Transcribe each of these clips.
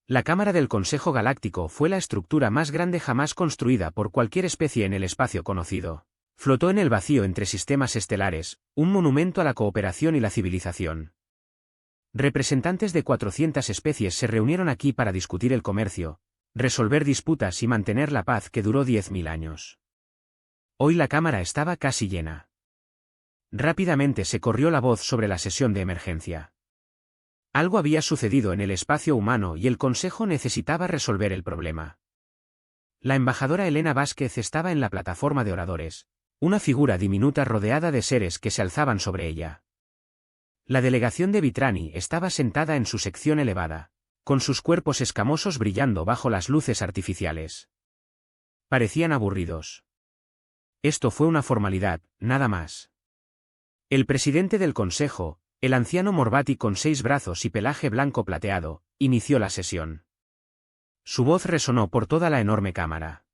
La Cámara del Consejo Galáctico fue la estructura más grande jamás construida por cualquier especie en el espacio conocido. Flotó en el vacío entre sistemas estelares, un monumento a la cooperación y la civilización. Representantes de 400 especies se reunieron aquí para discutir el comercio, resolver disputas y mantener la paz que duró 10.000 años. Hoy la Cámara estaba casi llena. Rápidamente se corrió la voz sobre la sesión de emergencia. Algo había sucedido en el espacio humano y el Consejo necesitaba resolver el problema. La embajadora Elena Vázquez estaba en la plataforma de oradores, una figura diminuta rodeada de seres que se alzaban sobre ella. La delegación de Vitrani estaba sentada en su sección elevada, con sus cuerpos escamosos brillando bajo las luces artificiales. Parecían aburridos. Esto fue una formalidad, nada más. El presidente del Consejo, el anciano Morbati con 6 brazos y pelaje blanco plateado, inició la sesión. Su voz resonó por toda la enorme cámara.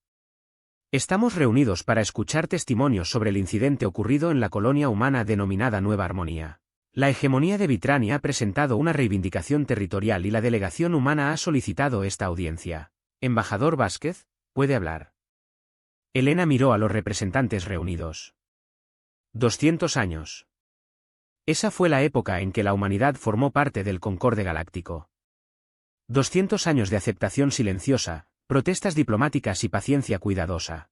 Estamos reunidos para escuchar testimonios sobre el incidente ocurrido en la colonia humana denominada Nueva Armonía. La hegemonía de Vitrani ha presentado una reivindicación territorial y la delegación humana ha solicitado esta audiencia. Embajador Vázquez, puede hablar. Elena miró a los representantes reunidos. 200 años. Esa fue la época en que la humanidad formó parte del Concorde Galáctico. 200 años de aceptación silenciosa, protestas diplomáticas y paciencia cuidadosa.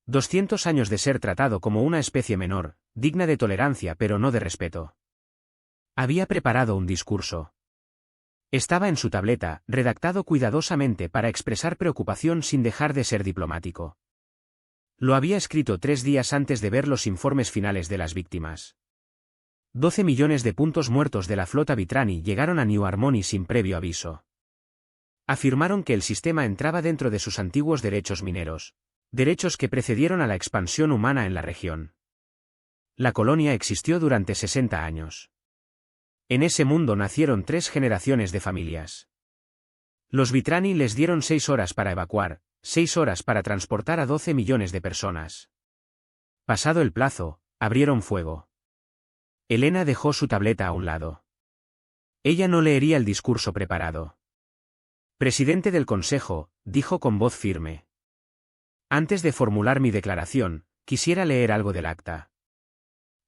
200 años de ser tratado como una especie menor, digna de tolerancia pero no de respeto. Había preparado un discurso. Estaba en su tableta, redactado cuidadosamente para expresar preocupación sin dejar de ser diplomático. Lo había escrito 3 días antes de ver los informes finales de las víctimas. 12 millones de puntos muertos de la flota Vitrani llegaron a New Harmony sin previo aviso. Afirmaron que el sistema entraba dentro de sus antiguos derechos mineros, derechos que precedieron a la expansión humana en la región. La colonia existió durante 60 años. En ese mundo nacieron 3 generaciones de familias. Los Vitrani les dieron 6 horas para evacuar, 6 horas para transportar a 12 millones de personas. Pasado el plazo, abrieron fuego. Elena dejó su tableta a un lado. Ella no leería el discurso preparado. Presidente del Consejo, dijo con voz firme. Antes de formular mi declaración, quisiera leer algo del acta.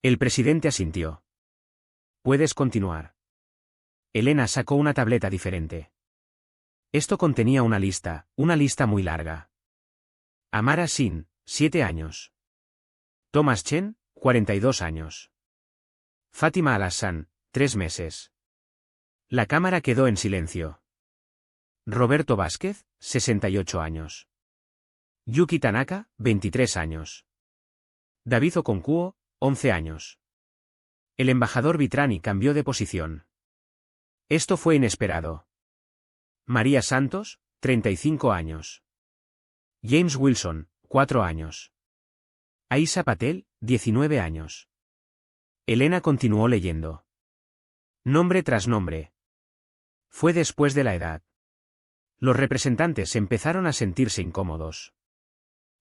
El presidente asintió. Puedes continuar. Elena sacó una tableta diferente. Esto contenía una lista muy larga. Amara Sin, 7 años. Thomas Chen, 42 años. Fátima Al-Hassan, 3 meses. La cámara quedó en silencio. Roberto Vázquez, 68 años. Yuki Tanaka, 23 años. David Okonkwo, 11 años. El embajador Vitrani cambió de posición. Esto fue inesperado. María Santos, 35 años. James Wilson, 4 años. Aisha Patel, 19 años. Elena continuó leyendo. Nombre tras nombre. Fue después de la edad. Los representantes empezaron a sentirse incómodos.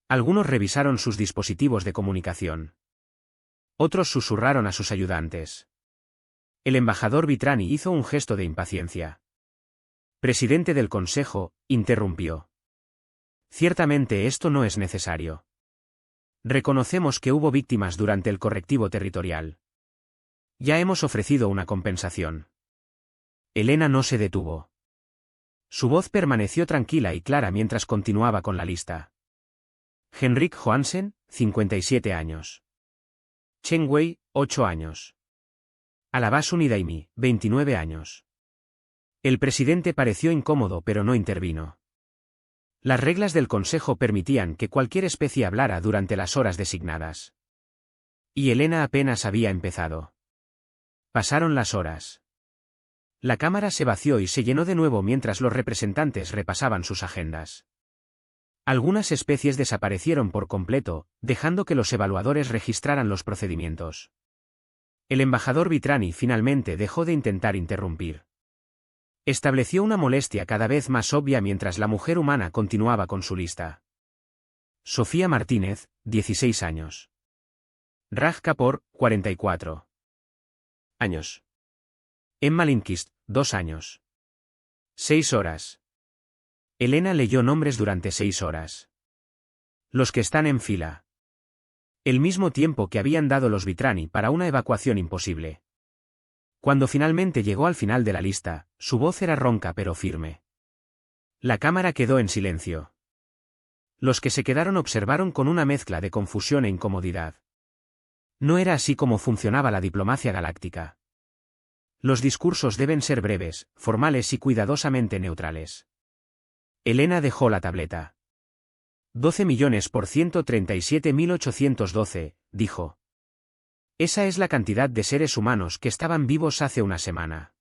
Algunos revisaron sus dispositivos de comunicación. Otros susurraron a sus ayudantes. El embajador Vitrani hizo un gesto de impaciencia. Presidente del Consejo, interrumpió. Ciertamente esto no es necesario. Reconocemos que hubo víctimas durante el correctivo territorial. Ya hemos ofrecido una compensación. Elena no se detuvo. Su voz permaneció tranquila y clara mientras continuaba con la lista. Henrik Johansen, 57 años. Chen Wei, 8 años. Alabasun Idaimi, 29 años. El presidente pareció incómodo pero no intervino. Las reglas del Consejo permitían que cualquier especie hablara durante las horas designadas. Y Elena apenas había empezado. Pasaron las horas. La cámara se vació y se llenó de nuevo mientras los representantes repasaban sus agendas. Algunas especies desaparecieron por completo, dejando que los evaluadores registraran los procedimientos. El embajador Vitrani finalmente dejó de intentar interrumpir. Estableció una molestia cada vez más obvia mientras la mujer humana continuaba con su lista. Sofía Martínez, 16 años. Raj Kapoor, 44 años. Emma Lindqvist, 2 años. 6 horas. Elena leyó nombres durante 6 horas. Los que están en fila. El mismo tiempo que habían dado los Vitrani para una evacuación imposible. Cuando finalmente llegó al final de la lista, su voz era ronca pero firme. La cámara quedó en silencio. Los que se quedaron observaron con una mezcla de confusión e incomodidad. No era así como funcionaba la diplomacia galáctica. Los discursos deben ser breves, formales y cuidadosamente neutrales. Elena dejó la tableta. 12 millones por 137.812, dijo. Esa es la cantidad de seres humanos que estaban vivos hace una semana.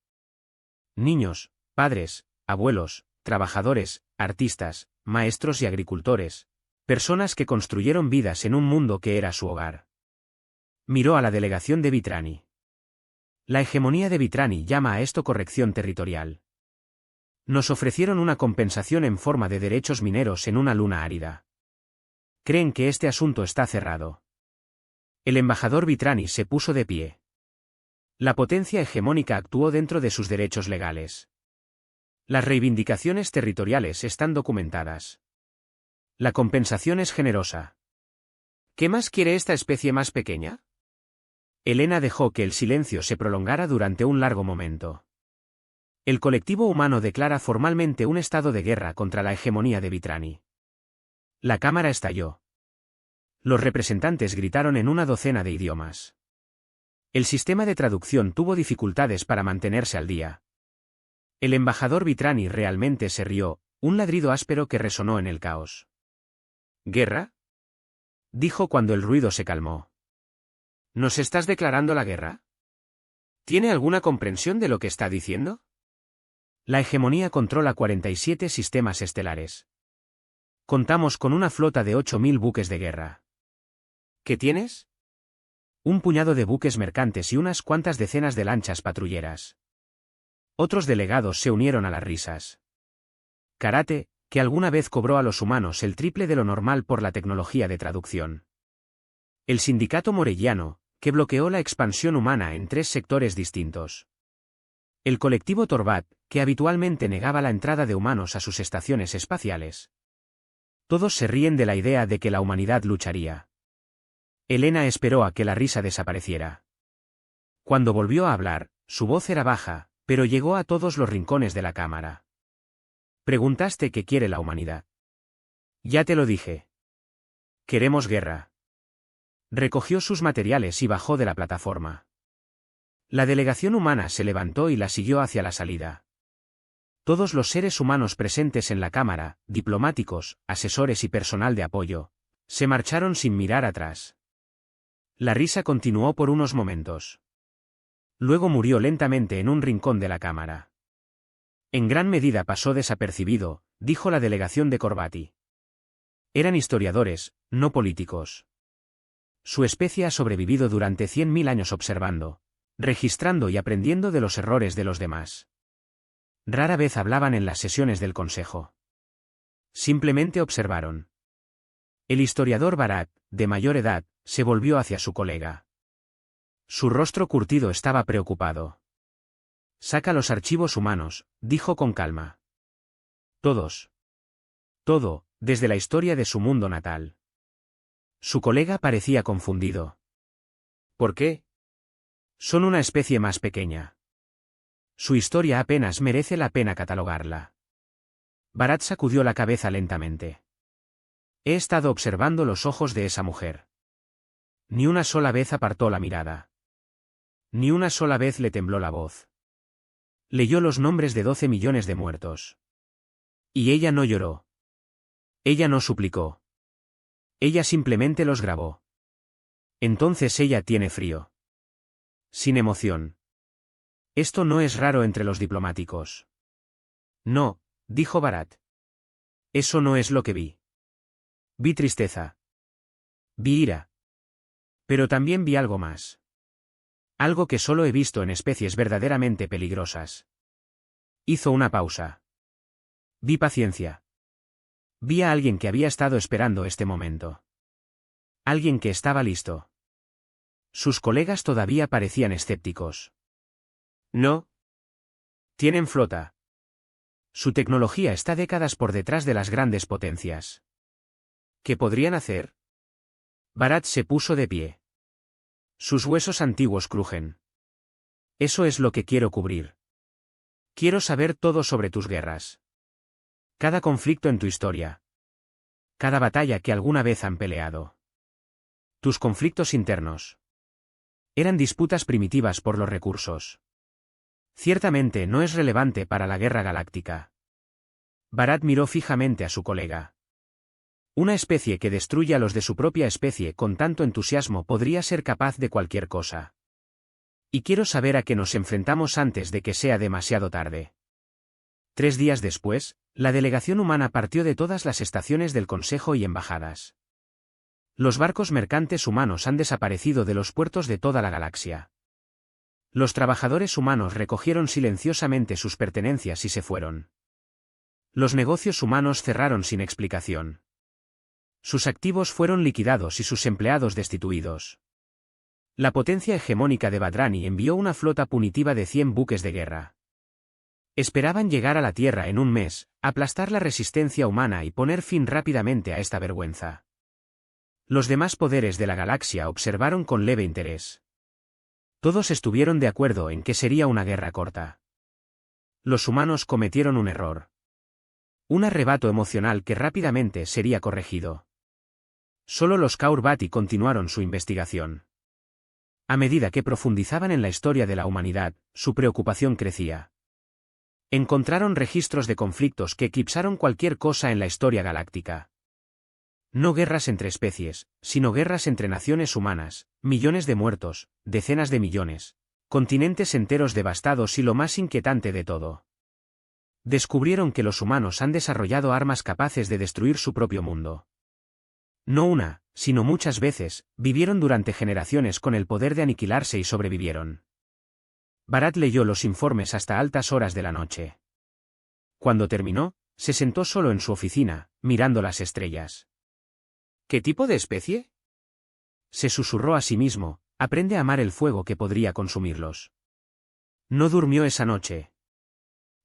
Niños, padres, abuelos, trabajadores, artistas, maestros y agricultores, personas que construyeron vidas en un mundo que era su hogar. Miró a la delegación de Vitrani. La hegemonía de Vitrani llama a esto corrección territorial. Nos ofrecieron una compensación en forma de derechos mineros en una luna árida. Creen que este asunto está cerrado. El embajador Vitrani se puso de pie. La potencia hegemónica actuó dentro de sus derechos legales. Las reivindicaciones territoriales están documentadas. La compensación es generosa. ¿Qué más quiere esta especie más pequeña? Elena dejó que el silencio se prolongara durante un largo momento. El colectivo humano declara formalmente un estado de guerra contra la hegemonía de Vitrani. La cámara estalló. Los representantes gritaron en una docena de idiomas. El sistema de traducción tuvo dificultades para mantenerse al día. El embajador Vitrani realmente se rió, un ladrido áspero que resonó en el caos. ¿Guerra? Dijo cuando el ruido se calmó. ¿Nos estás declarando la guerra? ¿Tiene alguna comprensión de lo que está diciendo? La hegemonía controla 47 sistemas estelares. Contamos con una flota de 8.000 buques de guerra. ¿Qué tienes? Un puñado de buques mercantes y unas cuantas decenas de lanchas patrulleras. Otros delegados se unieron a las risas. Karate, que alguna vez cobró a los humanos el triple de lo normal por la tecnología de traducción. El sindicato morelliano, que bloqueó la expansión humana en 3 sectores distintos. El colectivo Torbat, que habitualmente negaba la entrada de humanos a sus estaciones espaciales. Todos se ríen de la idea de que la humanidad lucharía. Elena esperó a que la risa desapareciera. Cuando volvió a hablar, su voz era baja, pero llegó a todos los rincones de la cámara. Preguntaste qué quiere la humanidad. Ya te lo dije. Queremos guerra. Recogió sus materiales y bajó de la plataforma. La delegación humana se levantó y la siguió hacia la salida. Todos los seres humanos presentes en la cámara, diplomáticos, asesores y personal de apoyo, se marcharon sin mirar atrás. La risa continuó por unos momentos. Luego murió lentamente en un rincón de la cámara. En gran medida pasó desapercibido, dijo la delegación de Corbati. Eran historiadores, no políticos. Su especie ha sobrevivido durante 100.000 años observando, registrando y aprendiendo de los errores de los demás. Rara vez hablaban en las sesiones del consejo. Simplemente observaron. El historiador Barat, de mayor edad, se volvió hacia su colega. Su rostro curtido estaba preocupado. Saca los archivos humanos, dijo con calma. Todos. Todo, desde la historia de su mundo natal. Su colega parecía confundido. ¿Por qué? Son una especie más pequeña. Su historia apenas merece la pena catalogarla. Barat sacudió la cabeza lentamente. He estado observando los ojos de esa mujer. Ni una sola vez apartó la mirada. Ni una sola vez le tembló la voz. Leyó los nombres de 12 millones de muertos. Y ella no lloró. Ella no suplicó. Ella simplemente los grabó. Entonces ella tiene frío. Sin emoción. Esto no es raro entre los diplomáticos. No, dijo Barat. Eso no es lo que vi. Vi tristeza. Vi ira. Pero también vi algo más. Algo que solo he visto en especies verdaderamente peligrosas. Hizo una pausa. Vi paciencia. Vi a alguien que había estado esperando este momento. Alguien que estaba listo. Sus colegas todavía parecían escépticos. No. Tienen flota. Su tecnología está décadas por detrás de las grandes potencias. ¿Qué podrían hacer? Bharat se puso de pie. Sus huesos antiguos crujen. Eso es lo que quiero cubrir. Quiero saber todo sobre tus guerras. Cada conflicto en tu historia. Cada batalla que alguna vez han peleado. Tus conflictos internos. Eran disputas primitivas por los recursos. Ciertamente no es relevante para la guerra galáctica. Bharat miró fijamente a su colega. Una especie que destruye a los de su propia especie con tanto entusiasmo podría ser capaz de cualquier cosa. Y quiero saber a qué nos enfrentamos antes de que sea demasiado tarde. 3 días después, la delegación humana partió de todas las estaciones del Consejo y embajadas. Los barcos mercantes humanos han desaparecido de los puertos de toda la galaxia. Los trabajadores humanos recogieron silenciosamente sus pertenencias y se fueron. Los negocios humanos cerraron sin explicación. Sus activos fueron liquidados y sus empleados destituidos. La potencia hegemónica de Badrani envió una flota punitiva de 100 buques de guerra. Esperaban llegar a la Tierra en un mes, aplastar la resistencia humana y poner fin rápidamente a esta vergüenza. Los demás poderes de la galaxia observaron con leve interés. Todos estuvieron de acuerdo en que sería una guerra corta. Los humanos cometieron un error. Un arrebato emocional que rápidamente sería corregido. Solo los Kaurbati continuaron su investigación. A medida que profundizaban en la historia de la humanidad, su preocupación crecía. Encontraron registros de conflictos que eclipsaron cualquier cosa en la historia galáctica. No guerras entre especies, sino guerras entre naciones humanas, millones de muertos, decenas de millones, continentes enteros devastados y lo más inquietante de todo. Descubrieron que los humanos han desarrollado armas capaces de destruir su propio mundo. No una, sino muchas veces, vivieron durante generaciones con el poder de aniquilarse y sobrevivieron. Bharat leyó los informes hasta altas horas de la noche. Cuando terminó, se sentó solo en su oficina, mirando las estrellas. ¿Qué tipo de especie? Se susurró a sí mismo, aprende a amar el fuego que podría consumirlos. No durmió esa noche.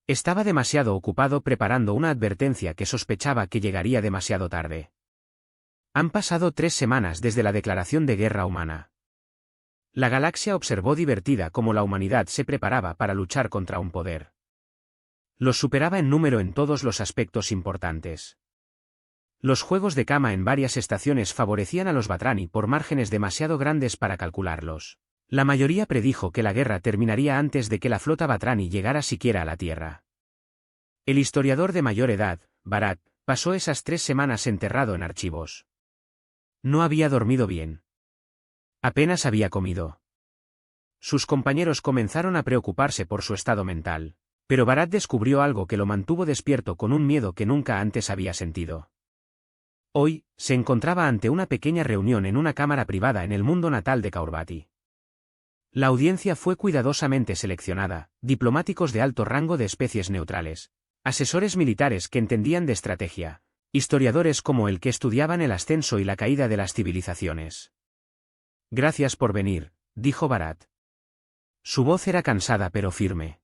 Estaba demasiado ocupado preparando una advertencia que sospechaba que llegaría demasiado tarde. Han pasado 3 semanas desde la declaración de guerra humana. La galaxia observó divertida cómo la humanidad se preparaba para luchar contra un poder. Los superaba en número en todos los aspectos importantes. Los juegos de cama en varias estaciones favorecían a los Badrani por márgenes demasiado grandes para calcularlos. La mayoría predijo que la guerra terminaría antes de que la flota Badrani llegara siquiera a la Tierra. El historiador de mayor edad, Bharat, pasó esas 3 semanas enterrado en archivos. No había dormido bien. Apenas había comido. Sus compañeros comenzaron a preocuparse por su estado mental, pero Bharat descubrió algo que lo mantuvo despierto con un miedo que nunca antes había sentido. Hoy, se encontraba ante una pequeña reunión en una cámara privada en el mundo natal de Kaurbati. La audiencia fue cuidadosamente seleccionada, diplomáticos de alto rango de especies neutrales, asesores militares que entendían de estrategia, historiadores como el que estudiaban el ascenso y la caída de las civilizaciones. Gracias por venir, dijo Bharat. Su voz era cansada pero firme.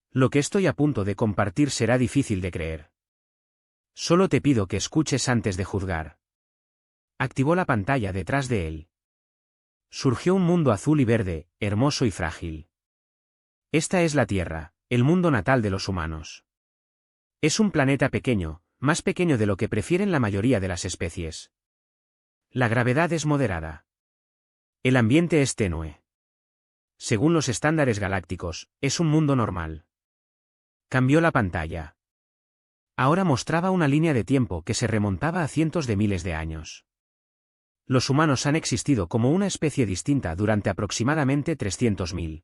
Lo que estoy a punto de compartir será difícil de creer. Solo te pido que escuches antes de juzgar. Activó la pantalla detrás de él. Surgió un mundo azul y verde, hermoso y frágil. Esta es la Tierra, el mundo natal de los humanos. Es un planeta pequeño, más pequeño de lo que prefieren la mayoría de las especies. La gravedad es moderada. El ambiente es tenue. Según los estándares galácticos, es un mundo normal. Cambió la pantalla. Ahora mostraba una línea de tiempo que se remontaba a cientos de miles de años. Los humanos han existido como una especie distinta durante aproximadamente 300.000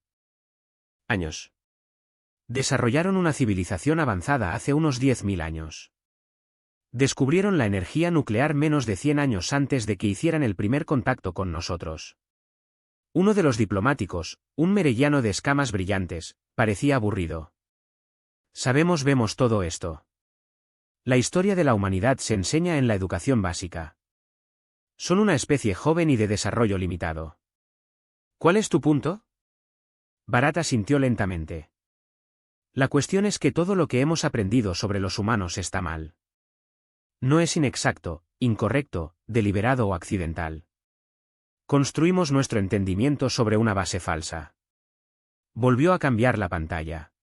años. Desarrollaron una civilización avanzada hace unos 10.000 años. Descubrieron la energía nuclear menos de 100 años antes de que hicieran el primer contacto con nosotros. Uno de los diplomáticos, un merellano de escamas brillantes, parecía aburrido. Vemos todo esto. La historia de la humanidad se enseña en la educación básica. Son una especie joven y de desarrollo limitado. ¿Cuál es tu punto? Bharat asintió lentamente. La cuestión es que todo lo que hemos aprendido sobre los humanos está mal. No es inexacto, incorrecto, deliberado o accidental. Construimos nuestro entendimiento sobre una base falsa. Volvió a cambiar la pantalla.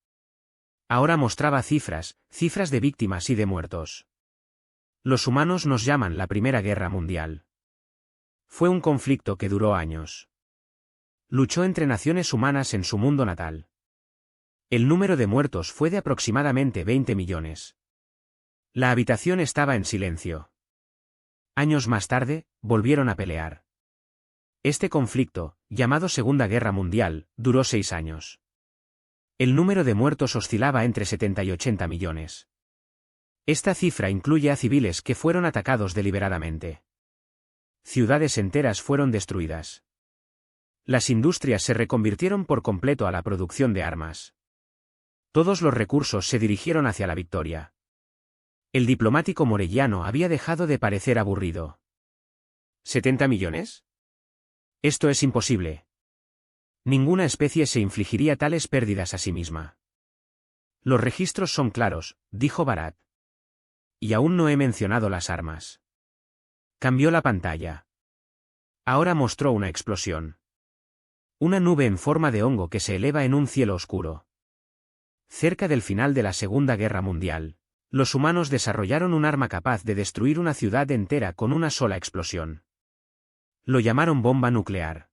Ahora mostraba cifras de víctimas y de muertos. Los humanos nos llaman la Primera Guerra Mundial. Fue un conflicto que duró años. Luchó entre naciones humanas en su mundo natal. El número de muertos fue de aproximadamente 20 millones. La habitación estaba en silencio. Años más tarde, volvieron a pelear. Este conflicto, llamado Segunda Guerra Mundial, duró 6 años. El número de muertos oscilaba entre 70 y 80 millones. Esta cifra incluye a civiles que fueron atacados deliberadamente. Ciudades enteras fueron destruidas. Las industrias se reconvirtieron por completo a la producción de armas. Todos los recursos se dirigieron hacia la victoria. El diplomático morelliano había dejado de parecer aburrido. ¿70 millones? Esto es imposible. Ninguna especie se infligiría tales pérdidas a sí misma. Los registros son claros, dijo Bharat. Y aún no he mencionado las armas. Cambió la pantalla. Ahora mostró una explosión. Una nube en forma de hongo que se eleva en un cielo oscuro. Cerca del final de la Segunda Guerra Mundial, los humanos desarrollaron un arma capaz de destruir una ciudad entera con una sola explosión. Lo llamaron bomba nuclear.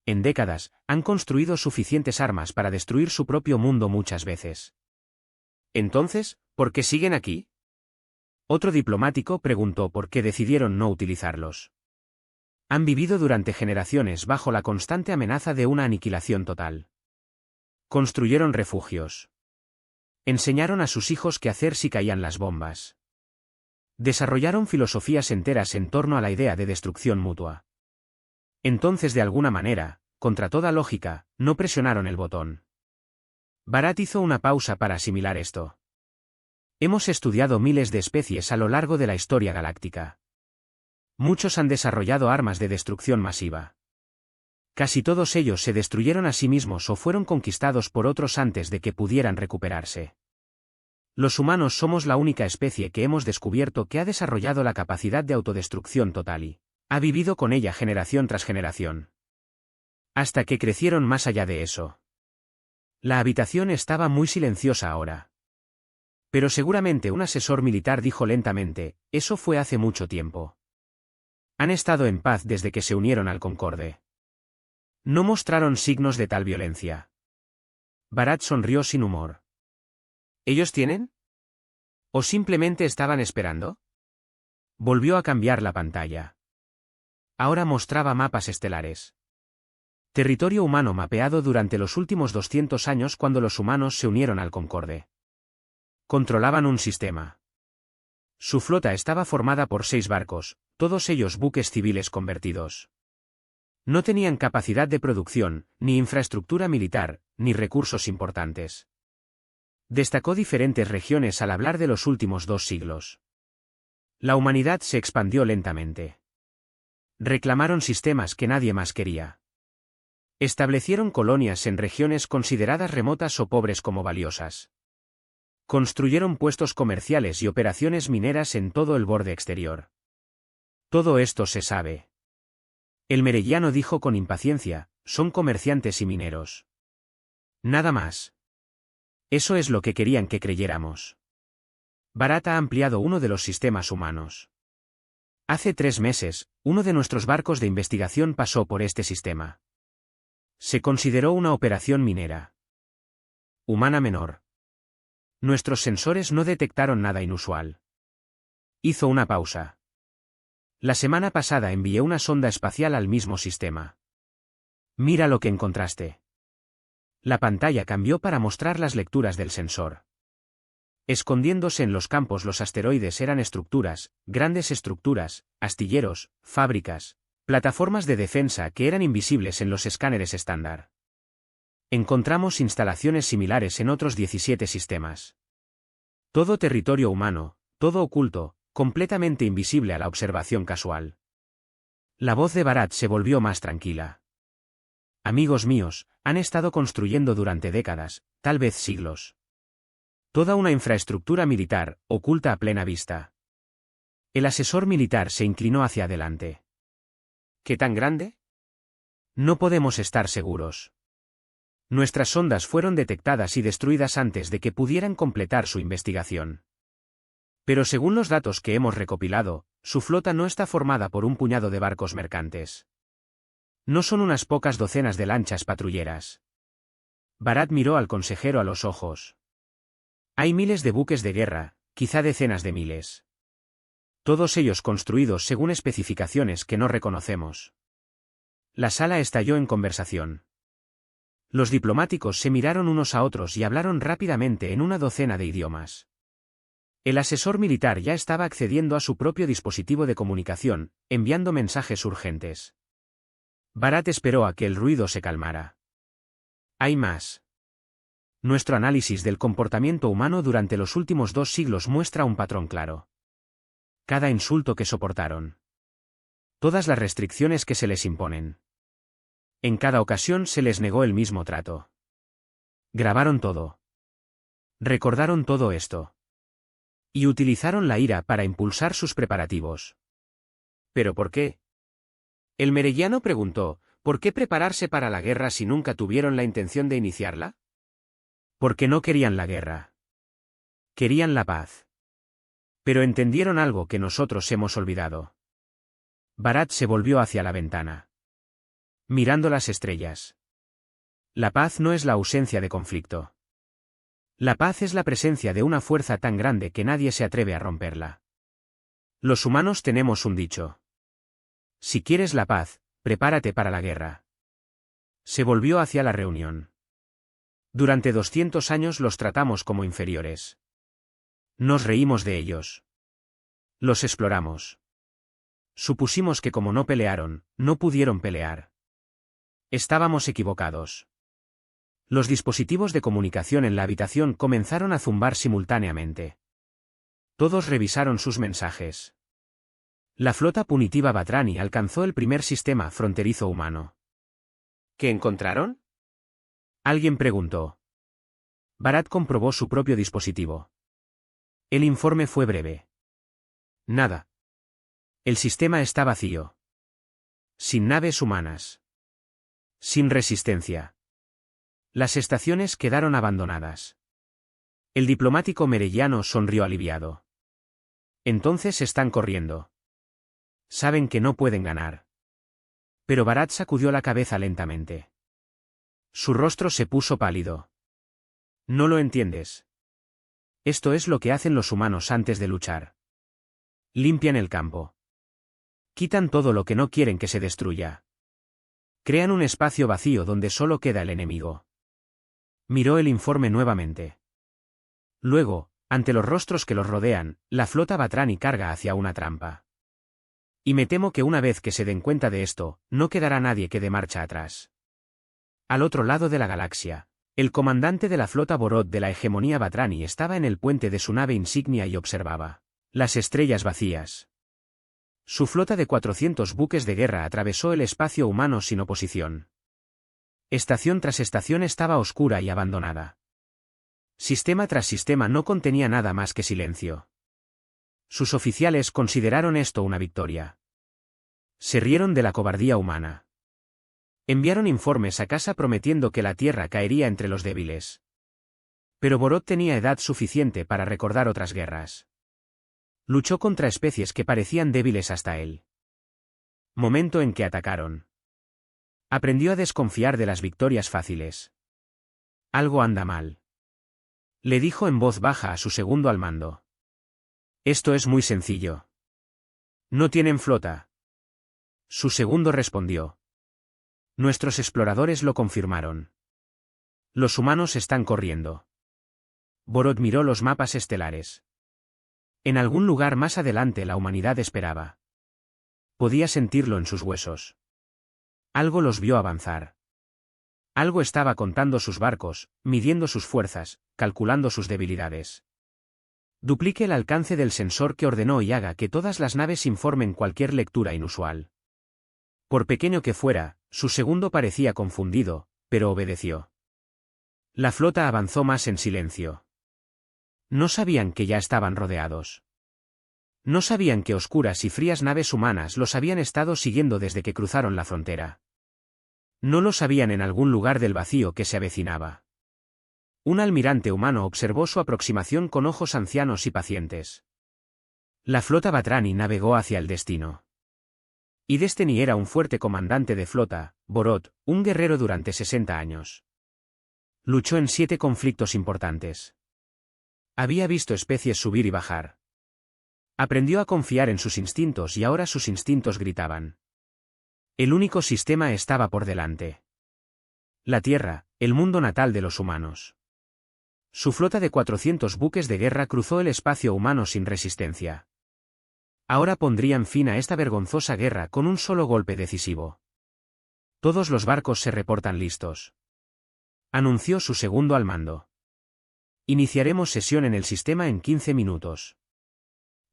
En décadas, han construido suficientes armas para destruir su propio mundo muchas veces. Entonces, ¿por qué siguen aquí? Otro diplomático preguntó por qué decidieron no utilizarlos. Han vivido durante generaciones bajo la constante amenaza de una aniquilación total. Construyeron refugios. Enseñaron a sus hijos qué hacer si caían las bombas. Desarrollaron filosofías enteras en torno a la idea de destrucción mutua. Entonces, de alguna manera, contra toda lógica, no presionaron el botón. Bharat hizo una pausa para asimilar esto. Hemos estudiado miles de especies a lo largo de la historia galáctica. Muchos han desarrollado armas de destrucción masiva. Casi todos ellos se destruyeron a sí mismos o fueron conquistados por otros antes de que pudieran recuperarse. Los humanos somos la única especie que hemos descubierto que ha desarrollado la capacidad de autodestrucción total y ha vivido con ella generación tras generación. Hasta que crecieron más allá de eso. La habitación estaba muy silenciosa ahora. Pero seguramente un asesor militar dijo lentamente, eso fue hace mucho tiempo. Han estado en paz desde que se unieron al Concorde. No mostraron signos de tal violencia. Bharat sonrió sin humor. ¿Ellos tienen? ¿O simplemente estaban esperando? Volvió a cambiar la pantalla. Ahora mostraba mapas estelares. Territorio humano mapeado durante los últimos 200 años cuando los humanos se unieron al Concorde. Controlaban un sistema. Su flota estaba formada por 6 barcos, todos ellos buques civiles convertidos. No tenían capacidad de producción, ni infraestructura militar, ni recursos importantes. Destacó diferentes regiones al hablar de los últimos 2 siglos. La humanidad se expandió lentamente. Reclamaron sistemas que nadie más quería. Establecieron colonias en regiones consideradas remotas o pobres como valiosas. Construyeron puestos comerciales y operaciones mineras en todo el borde exterior. Todo esto se sabe. El merelliano dijo con impaciencia, son comerciantes y mineros. Nada más. Eso es lo que querían que creyéramos. Bharat ha ampliado uno de los sistemas humanos. Hace 3 meses, uno de nuestros barcos de investigación pasó por este sistema. Se consideró una operación minera. Humana menor. Nuestros sensores no detectaron nada inusual. Hizo una pausa. La semana pasada envié una sonda espacial al mismo sistema. Mira lo que encontraste. La pantalla cambió para mostrar las lecturas del sensor. Escondiéndose en los campos los asteroides eran estructuras, grandes estructuras, astilleros, fábricas, plataformas de defensa que eran invisibles en los escáneres estándar. Encontramos instalaciones similares en otros 17 sistemas. Todo territorio humano, todo oculto, completamente invisible a la observación casual. La voz de Bharat se volvió más tranquila. Amigos míos, han estado construyendo durante décadas, tal vez siglos. Toda una infraestructura militar, oculta a plena vista. El asesor militar se inclinó hacia adelante. ¿Qué tan grande? No podemos estar seguros. Nuestras sondas fueron detectadas y destruidas antes de que pudieran completar su investigación. Pero según los datos que hemos recopilado, su flota no está formada por un puñado de barcos mercantes. No son unas pocas docenas de lanchas patrulleras. Bharat miró al consejero a los ojos. Hay miles de buques de guerra, quizá decenas de miles. Todos ellos construidos según especificaciones que no reconocemos. La sala estalló en conversación. Los diplomáticos se miraron unos a otros y hablaron rápidamente en una docena de idiomas. El asesor militar ya estaba accediendo a su propio dispositivo de comunicación, enviando mensajes urgentes. Bharat esperó a que el ruido se calmara. Hay más. Nuestro análisis del comportamiento humano durante los últimos 2 siglos muestra un patrón claro. Cada insulto que soportaron. Todas las restricciones que se les imponen. En cada ocasión se les negó el mismo trato. Grabaron todo. Recordaron todo esto. Y utilizaron la ira para impulsar sus preparativos. ¿Pero por qué? El merellano preguntó, ¿por qué prepararse para la guerra si nunca tuvieron la intención de iniciarla? Porque no querían la guerra. Querían la paz. Pero entendieron algo que nosotros hemos olvidado. Bharat se volvió hacia la ventana. Mirando las estrellas. La paz no es la ausencia de conflicto. La paz es la presencia de una fuerza tan grande que nadie se atreve a romperla. Los humanos tenemos un dicho. Si quieres la paz, prepárate para la guerra. Se volvió hacia la reunión. Durante 200 años los tratamos como inferiores. Nos reímos de ellos. Los exploramos. Supusimos que como no pelearon, no pudieron pelear. Estábamos equivocados. Los dispositivos de comunicación en la habitación comenzaron a zumbar simultáneamente. Todos revisaron sus mensajes. La flota punitiva Batrani alcanzó el primer sistema fronterizo humano. ¿Qué encontraron? Alguien preguntó. Bharat comprobó su propio dispositivo. El informe fue breve. Nada. El sistema está vacío. Sin naves humanas. Sin resistencia. Las estaciones quedaron abandonadas. El diplomático merellano sonrió aliviado. Entonces están corriendo. Saben que no pueden ganar. Pero Bharat sacudió la cabeza lentamente. Su rostro se puso pálido. No lo entiendes. Esto es lo que hacen los humanos antes de luchar. Limpian el campo. Quitan todo lo que no quieren que se destruya. Crean un espacio vacío donde solo queda el enemigo. Miró el informe nuevamente. Luego, ante los rostros que los rodean, la flota Batrani carga hacia una trampa. Y me temo que una vez que se den cuenta de esto, no quedará nadie que dé marcha atrás. Al otro lado de la galaxia, el comandante de la flota Borod de la hegemonía Batrani estaba en el puente de su nave insignia y observaba las estrellas vacías. Su flota de 400 buques de guerra atravesó el espacio humano sin oposición. Estación tras estación estaba oscura y abandonada. Sistema tras sistema no contenía nada más que silencio. Sus oficiales consideraron esto una victoria. Se rieron de la cobardía humana. Enviaron informes a casa prometiendo que la tierra caería entre los débiles. Pero Borod tenía edad suficiente para recordar otras guerras. Luchó contra especies que parecían débiles hasta él. Momento en que atacaron. Aprendió a desconfiar de las victorias fáciles. Algo anda mal. Le dijo en voz baja a su segundo al mando. Esto es muy sencillo. No tienen flota. Su segundo respondió. Nuestros exploradores lo confirmaron. Los humanos están corriendo. Borod miró los mapas estelares. En algún lugar más adelante la humanidad esperaba. Podía sentirlo en sus huesos. Algo los vio avanzar. Algo estaba contando sus barcos, midiendo sus fuerzas, calculando sus debilidades. Duplique el alcance del sensor que ordenó y haga que todas las naves informen cualquier lectura inusual. Por pequeño que fuera, su segundo parecía confundido, pero obedeció. La flota avanzó más en silencio. No sabían que ya estaban rodeados. No sabían que oscuras y frías naves humanas los habían estado siguiendo desde que cruzaron la frontera. No lo sabían en algún lugar del vacío que se avecinaba. Un almirante humano observó su aproximación con ojos ancianos y pacientes. La flota Batrani navegó hacia el destino. Y Destiny era un fuerte comandante de flota, Borot, un guerrero durante 60 años. Luchó en 7 conflictos importantes. Había visto especies subir y bajar. Aprendió a confiar en sus instintos y ahora sus instintos gritaban. El único sistema estaba por delante. La Tierra, el mundo natal de los humanos. Su flota de 400 buques de guerra cruzó el espacio humano sin resistencia. Ahora pondrían fin a esta vergonzosa guerra con un solo golpe decisivo. Todos los barcos se reportan listos. Anunció su segundo al mando. Iniciaremos sesión en el sistema en 15 minutos.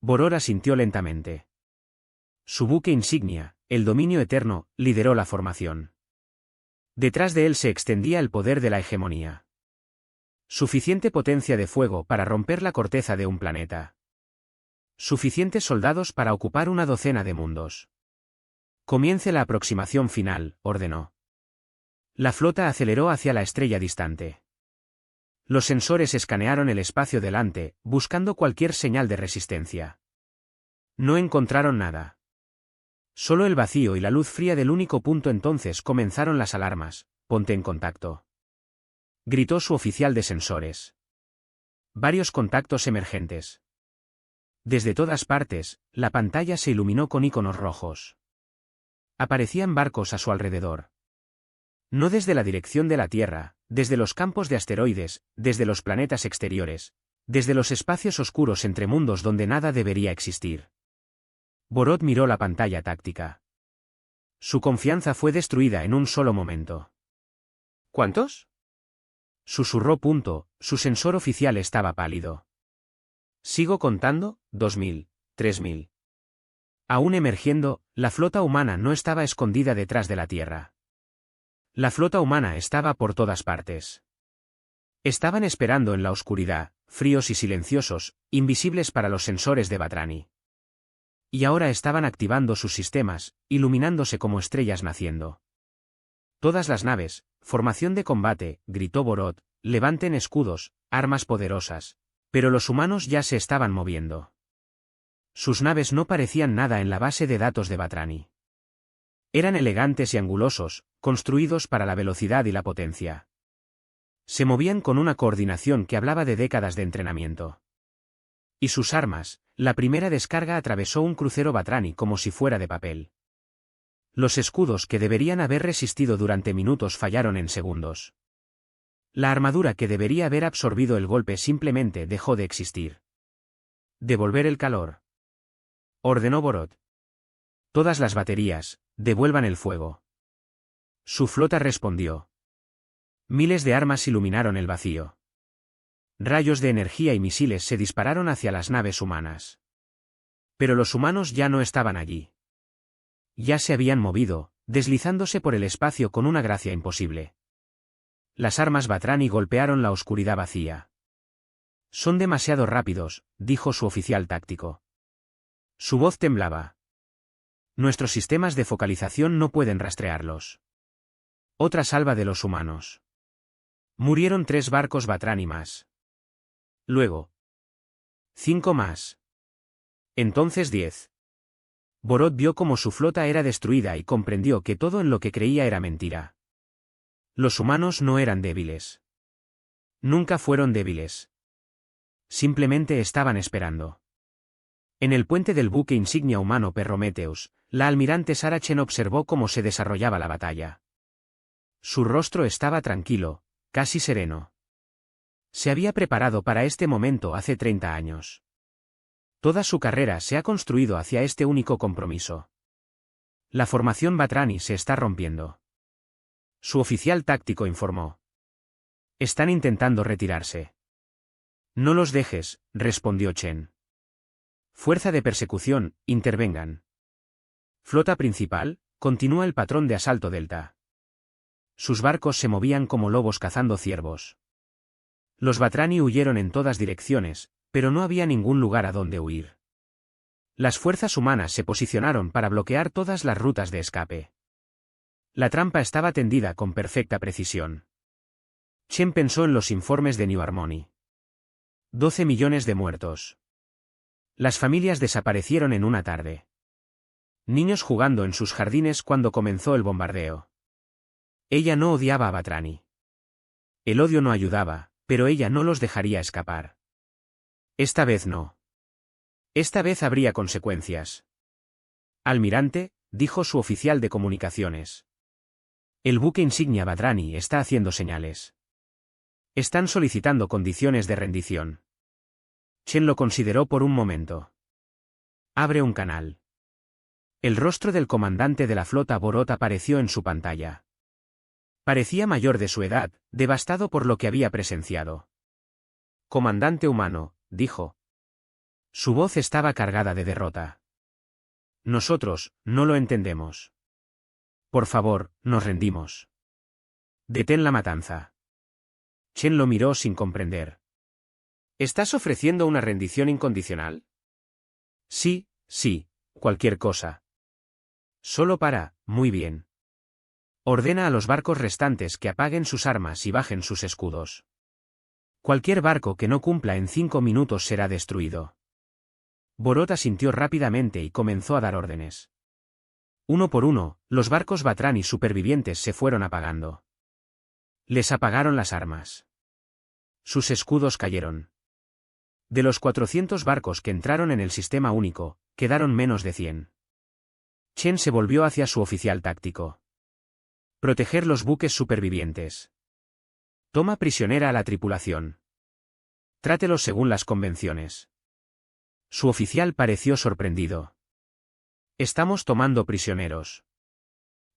Boror asintió lentamente. Su buque insignia, el Dominio Eterno, lideró la formación. Detrás de él se extendía el poder de la hegemonía. Suficiente potencia de fuego para romper la corteza de un planeta. Suficientes soldados para ocupar una docena de mundos. Comience la aproximación final, ordenó. La flota aceleró hacia la estrella distante. Los sensores escanearon el espacio delante, buscando cualquier señal de resistencia. No encontraron nada. Solo el vacío y la luz fría del único punto. Entonces comenzaron las alarmas. Ponte en contacto. Gritó su oficial de sensores. Varios contactos emergentes. Desde todas partes, la pantalla se iluminó con iconos rojos. Aparecían barcos a su alrededor. No desde la dirección de la Tierra, desde los campos de asteroides, desde los planetas exteriores, desde los espacios oscuros entre mundos donde nada debería existir. Borot miró la pantalla táctica. Su confianza fue destruida en un solo momento. ¿Cuántos? Susurró. Su sensor oficial estaba pálido. Sigo contando, 2000, 3000. Aún emergiendo, la flota humana no estaba escondida detrás de la Tierra. La flota humana estaba por todas partes. Estaban esperando en la oscuridad, fríos y silenciosos, invisibles para los sensores de Batrani. Y ahora estaban activando sus sistemas, iluminándose como estrellas naciendo. Todas las naves, formación de combate, gritó Borot, levanten escudos, armas poderosas. Pero los humanos ya se estaban moviendo. Sus naves no parecían nada en la base de datos de Batrani. Eran elegantes y angulosos, construidos para la velocidad y la potencia. Se movían con una coordinación que hablaba de décadas de entrenamiento. Y sus armas, la primera descarga atravesó un crucero Batrani como si fuera de papel. Los escudos que deberían haber resistido durante minutos fallaron en segundos. La armadura que debería haber absorbido el golpe simplemente dejó de existir. Devolver el calor. Ordenó Borot. Todas las baterías, devuelvan el fuego. Su flota respondió. Miles de armas iluminaron el vacío. Rayos de energía y misiles se dispararon hacia las naves humanas. Pero los humanos ya no estaban allí. Ya se habían movido, deslizándose por el espacio con una gracia imposible. Las armas Batrani golpearon la oscuridad vacía. Son demasiado rápidos, dijo su oficial táctico. Su voz temblaba. Nuestros sistemas de focalización no pueden rastrearlos. Otra salva de los humanos. Murieron 3 barcos Batrani más. Luego. 5 más. Entonces 10. Borot vio cómo su flota era destruida y comprendió que todo en lo que creía era mentira. Los humanos no eran débiles. Nunca fueron débiles. Simplemente estaban esperando. En el puente del buque insignia humano Prometheus, la almirante Sarah Chen observó cómo se desarrollaba la batalla. Su rostro estaba tranquilo, casi sereno. Se había preparado para este momento hace 30 años. Toda su carrera se ha construido hacia este único compromiso. La formación Batrani se está rompiendo. Su oficial táctico informó. Están intentando retirarse. No los dejes, respondió Chen. Fuerza de persecución, intervengan. Flota principal, continúa el patrón de asalto Delta. Sus barcos se movían como lobos cazando ciervos. Los Batrani huyeron en todas direcciones, pero no había ningún lugar a donde huir. Las fuerzas humanas se posicionaron para bloquear todas las rutas de escape. La trampa estaba tendida con perfecta precisión. Chen pensó en los informes de New Harmony. 12 millones de muertos. Las familias desaparecieron en una tarde. Niños jugando en sus jardines cuando comenzó el bombardeo. Ella no odiaba a Batrani. El odio no ayudaba, pero ella no los dejaría escapar. Esta vez no. Esta vez habría consecuencias. Almirante, dijo su oficial de comunicaciones. El buque insignia Batrani está haciendo señales. Están solicitando condiciones de rendición. Chen lo consideró por un momento. Abre un canal. El rostro del comandante de la flota Borot apareció en su pantalla. Parecía mayor de su edad, devastado por lo que había presenciado. Comandante humano, dijo. Su voz estaba cargada de derrota. Nosotros, no lo entendemos. Por favor, nos rendimos. Detén la matanza. Chen lo miró sin comprender. ¿Estás ofreciendo una rendición incondicional? Sí, cualquier cosa. Solo para, muy bien. Ordena a los barcos restantes que apaguen sus armas y bajen sus escudos. Cualquier barco que no cumpla en 5 minutos será destruido. Borot asintió rápidamente y comenzó a dar órdenes. Uno por uno, los barcos Batrani supervivientes se fueron apagando. Les apagaron las armas. Sus escudos cayeron. De los 400 barcos que entraron en el sistema único, quedaron menos de 100. Chen se volvió hacia su oficial táctico. Proteger los buques supervivientes. Toma prisionera a la tripulación. Trátelos según las convenciones. Su oficial pareció sorprendido. Estamos tomando prisioneros.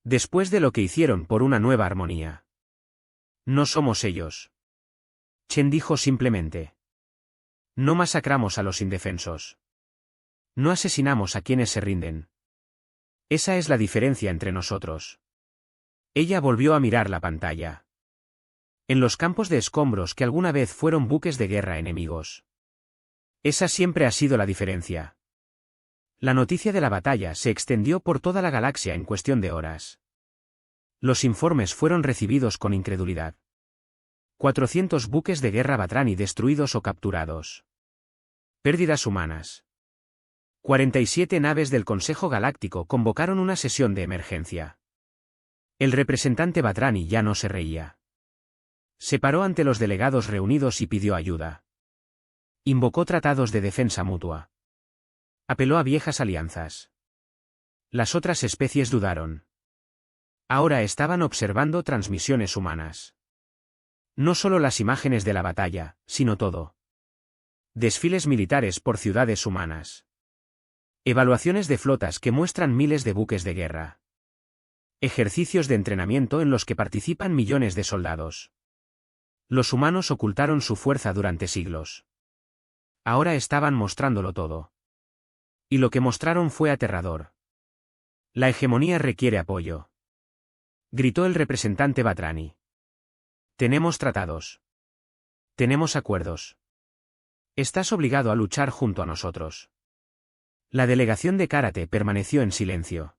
Después de lo que hicieron por una nueva armonía. No somos ellos. Chen dijo simplemente. No masacramos a los indefensos. No asesinamos a quienes se rinden. Esa es la diferencia entre nosotros. Ella volvió a mirar la pantalla. En los campos de escombros que alguna vez fueron buques de guerra enemigos. Esa siempre ha sido la diferencia. La noticia de la batalla se extendió por toda la galaxia en cuestión de horas. Los informes fueron recibidos con incredulidad. 400 buques de guerra Batrani destruidos o capturados. Pérdidas humanas. 47 naves del Consejo Galáctico convocaron una sesión de emergencia. El representante Batrani ya no se reía. Se paró ante los delegados reunidos y pidió ayuda. Invocó tratados de defensa mutua. Apeló a viejas alianzas. Las otras especies dudaron. Ahora estaban observando transmisiones humanas. No solo las imágenes de la batalla, sino todo. Desfiles militares por ciudades humanas. Evaluaciones de flotas que muestran miles de buques de guerra. Ejercicios de entrenamiento en los que participan millones de soldados. Los humanos ocultaron su fuerza durante siglos. Ahora estaban mostrándolo todo. Y lo que mostraron fue aterrador. La hegemonía requiere apoyo. Gritó el representante Batrani. Tenemos tratados. Tenemos acuerdos. Estás obligado a luchar junto a nosotros. La delegación de Karate permaneció en silencio.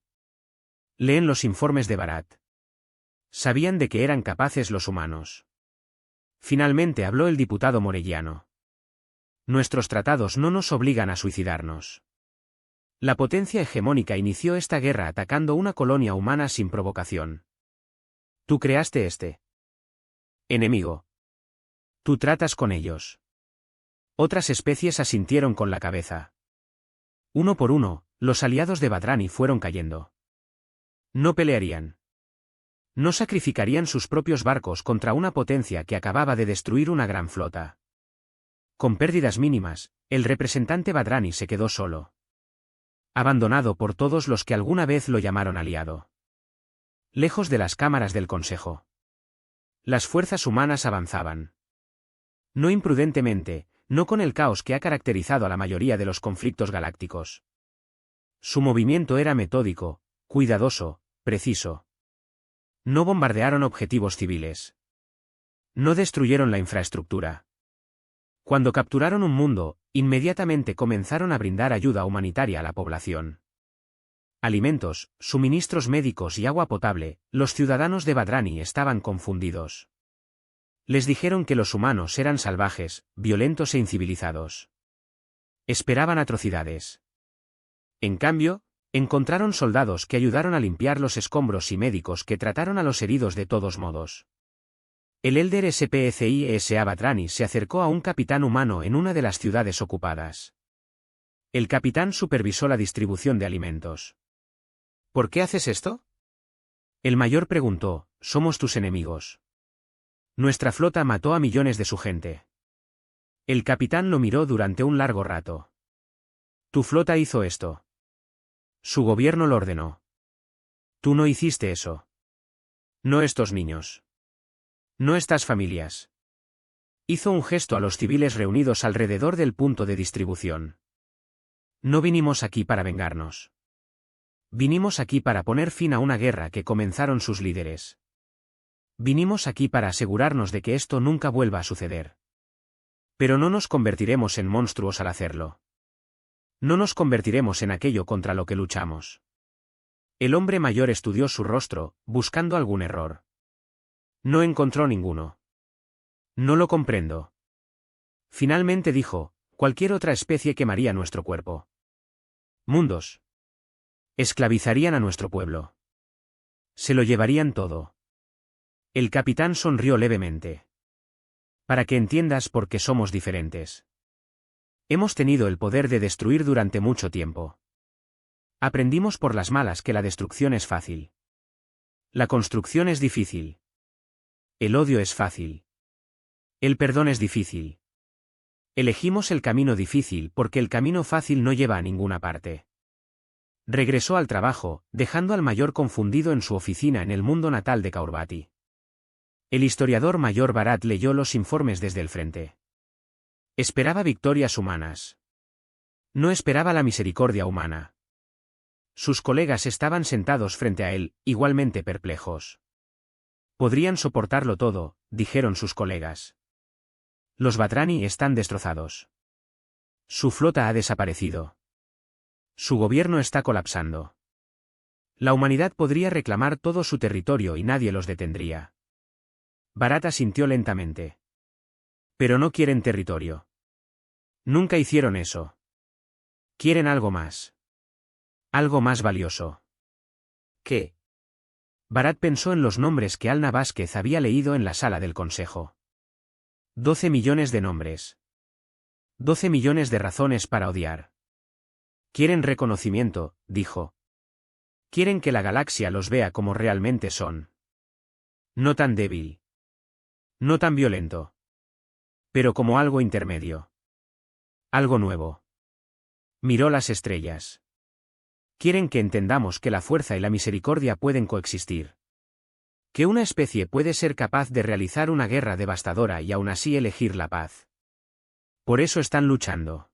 Leen los informes de Barat. Sabían de qué eran capaces los humanos. Finalmente habló el diputado morelliano. Nuestros tratados no nos obligan a suicidarnos. La potencia hegemónica inició esta guerra atacando una colonia humana sin provocación. Tú creaste este enemigo. Tú tratas con ellos. Otras especies asintieron con la cabeza. Uno por uno, los aliados de Batrani fueron cayendo. No pelearían. No sacrificarían sus propios barcos contra una potencia que acababa de destruir una gran flota. Con pérdidas mínimas, el representante Batrani se quedó solo. Abandonado por todos los que alguna vez lo llamaron aliado. Lejos de las cámaras del Consejo. Las fuerzas humanas avanzaban. No imprudentemente, no con el caos que ha caracterizado a la mayoría de los conflictos galácticos. Su movimiento era metódico, cuidadoso, preciso. No bombardearon objetivos civiles. No destruyeron la infraestructura. Cuando capturaron un mundo, inmediatamente comenzaron a brindar ayuda humanitaria a la población. Alimentos, suministros médicos y agua potable, los ciudadanos de Badrani estaban confundidos. Les dijeron que los humanos eran salvajes, violentos e incivilizados. Esperaban atrocidades. En cambio, encontraron soldados que ayudaron a limpiar los escombros y médicos que trataron a los heridos de todos modos. El Elder SPCISA Badrani se acercó a un capitán humano en una de las ciudades ocupadas. El capitán supervisó la distribución de alimentos. ¿Por qué haces esto? El mayor preguntó, somos tus enemigos. Nuestra flota mató a millones de su gente. El capitán lo miró durante un largo rato. Tu flota hizo esto. Su gobierno lo ordenó. Tú no hiciste eso. No estos niños. No estas familias. Hizo un gesto a los civiles reunidos alrededor del punto de distribución. No vinimos aquí para vengarnos. Vinimos aquí para poner fin a una guerra que comenzaron sus líderes. Vinimos aquí para asegurarnos de que esto nunca vuelva a suceder. Pero no nos convertiremos en monstruos al hacerlo. No nos convertiremos en aquello contra lo que luchamos. El hombre mayor estudió su rostro, buscando algún error. No encontró ninguno. No lo comprendo. Finalmente dijo, cualquier otra especie quemaría nuestro cuerpo. Mundos. Esclavizarían a nuestro pueblo. Se lo llevarían todo. El capitán sonrió levemente. Para que entiendas por qué somos diferentes. Hemos tenido el poder de destruir durante mucho tiempo. Aprendimos por las malas que la destrucción es fácil. La construcción es difícil. El odio es fácil. El perdón es difícil. Elegimos el camino difícil porque el camino fácil no lleva a ninguna parte. Regresó al trabajo, dejando al mayor confundido en su oficina en el mundo natal de Kaurbati. El historiador mayor Bharat leyó los informes desde el frente. Esperaba victorias humanas. No esperaba la misericordia humana. Sus colegas estaban sentados frente a él, igualmente perplejos. Podrían soportarlo todo, dijeron sus colegas. Los Badrani están destrozados. Su flota ha desaparecido. Su gobierno está colapsando. La humanidad podría reclamar todo su territorio y nadie los detendría. Bharat asintió lentamente. Pero no quieren territorio. Nunca hicieron eso. Quieren algo más. Algo más valioso. ¿Qué? Bharat pensó en los nombres que Alna Vázquez había leído en la sala del consejo. 12 millones de nombres. 12 millones de razones para odiar. Quieren reconocimiento, dijo. Quieren que la galaxia los vea como realmente son. No tan débil. No tan violento. Pero como algo intermedio. Algo nuevo. Miró las estrellas. Quieren que entendamos que la fuerza y la misericordia pueden coexistir. Que una especie puede ser capaz de realizar una guerra devastadora y aún así elegir la paz. Por eso están luchando.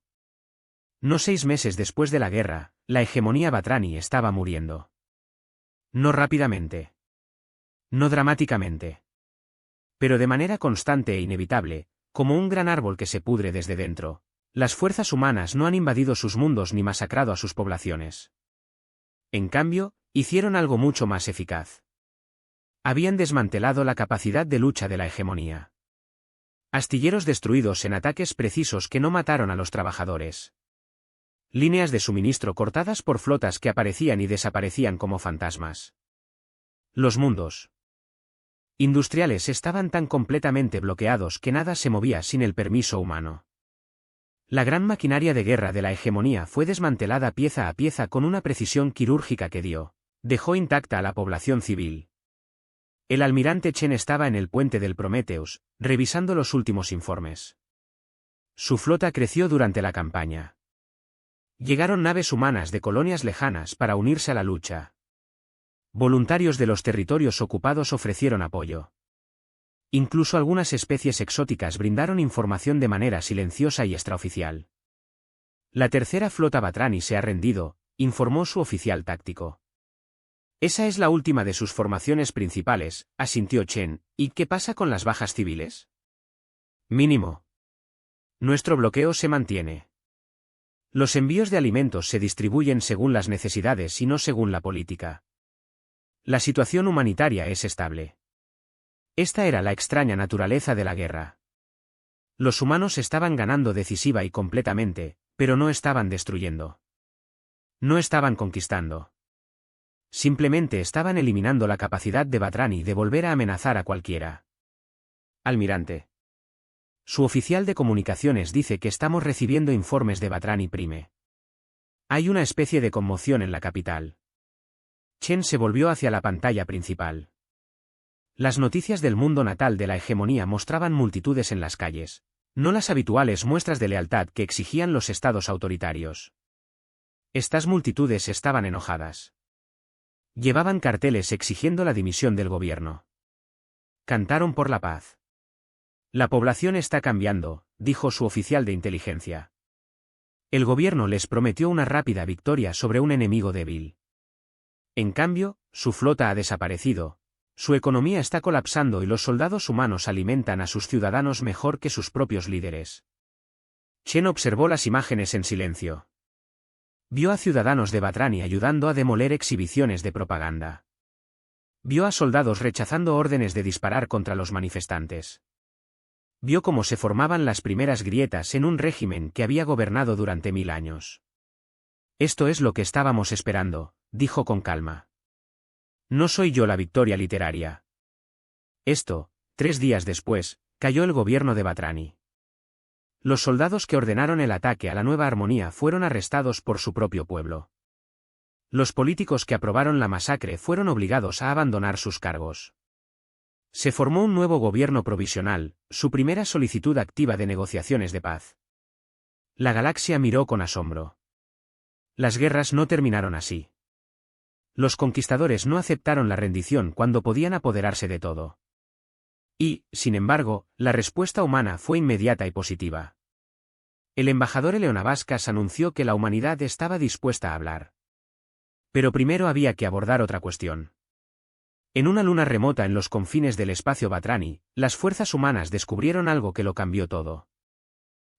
No 6 meses después de la guerra, la hegemonía Badrani estaba muriendo. No rápidamente. No dramáticamente. Pero de manera constante e inevitable, como un gran árbol que se pudre desde dentro. Las fuerzas humanas no han invadido sus mundos ni masacrado a sus poblaciones. En cambio, hicieron algo mucho más eficaz. Habían desmantelado la capacidad de lucha de la hegemonía. Astilleros destruidos en ataques precisos que no mataron a los trabajadores. Líneas de suministro cortadas por flotas que aparecían y desaparecían como fantasmas. Los mundos industriales estaban tan completamente bloqueados que nada se movía sin el permiso humano. La gran maquinaria de guerra de la hegemonía fue desmantelada pieza a pieza con una precisión quirúrgica que dejó intacta a la población civil. El almirante Chen estaba en el puente del Prometheus, revisando los últimos informes. Su flota creció durante la campaña. Llegaron naves humanas de colonias lejanas para unirse a la lucha. Voluntarios de los territorios ocupados ofrecieron apoyo. Incluso algunas especies exóticas brindaron información de manera silenciosa y extraoficial. La tercera flota Badrani se ha rendido, informó su oficial táctico. Esa es la última de sus formaciones principales, asintió Chen. ¿Y qué pasa con las bajas civiles? Mínimo. Nuestro bloqueo se mantiene. Los envíos de alimentos se distribuyen según las necesidades y no según la política. La situación humanitaria es estable. Esta era la extraña naturaleza de la guerra. Los humanos estaban ganando decisiva y completamente, pero no estaban destruyendo. No estaban conquistando. Simplemente estaban eliminando la capacidad de Batrani de volver a amenazar a cualquiera. Almirante. Su oficial de comunicaciones dice que estamos recibiendo informes de Batrani Prime. Hay una especie de conmoción en la capital. Chen se volvió hacia la pantalla principal. Las noticias del mundo natal de la hegemonía mostraban multitudes en las calles, no las habituales muestras de lealtad que exigían los estados autoritarios. Estas multitudes estaban enojadas. Llevaban carteles exigiendo la dimisión del gobierno. Cantaron por la paz. La población está cambiando, dijo su oficial de inteligencia. El gobierno les prometió una rápida victoria sobre un enemigo débil. En cambio, su flota ha desaparecido, su economía está colapsando y los soldados humanos alimentan a sus ciudadanos mejor que sus propios líderes. Chen observó las imágenes en silencio. Vio a ciudadanos de Batrani ayudando a demoler exhibiciones de propaganda. Vio a soldados rechazando órdenes de disparar contra los manifestantes. Vio cómo se formaban las primeras grietas en un régimen que había gobernado durante 1000 años. Esto es lo que estábamos esperando, dijo con calma. No soy yo la victoria literaria. 3 días después, cayó el gobierno de Batrani. Los soldados que ordenaron el ataque a la Nueva Armonía fueron arrestados por su propio pueblo. Los políticos que aprobaron la masacre fueron obligados a abandonar sus cargos. Se formó un nuevo gobierno provisional, su primera solicitud activa de negociaciones de paz. La galaxia miró con asombro. Las guerras no terminaron así. Los conquistadores no aceptaron la rendición cuando podían apoderarse de todo. Y, sin embargo, la respuesta humana fue inmediata y positiva. El embajador Eleonabascas anunció que la humanidad estaba dispuesta a hablar. Pero primero había que abordar otra cuestión. En una luna remota en los confines del espacio Batrani, las fuerzas humanas descubrieron algo que lo cambió todo.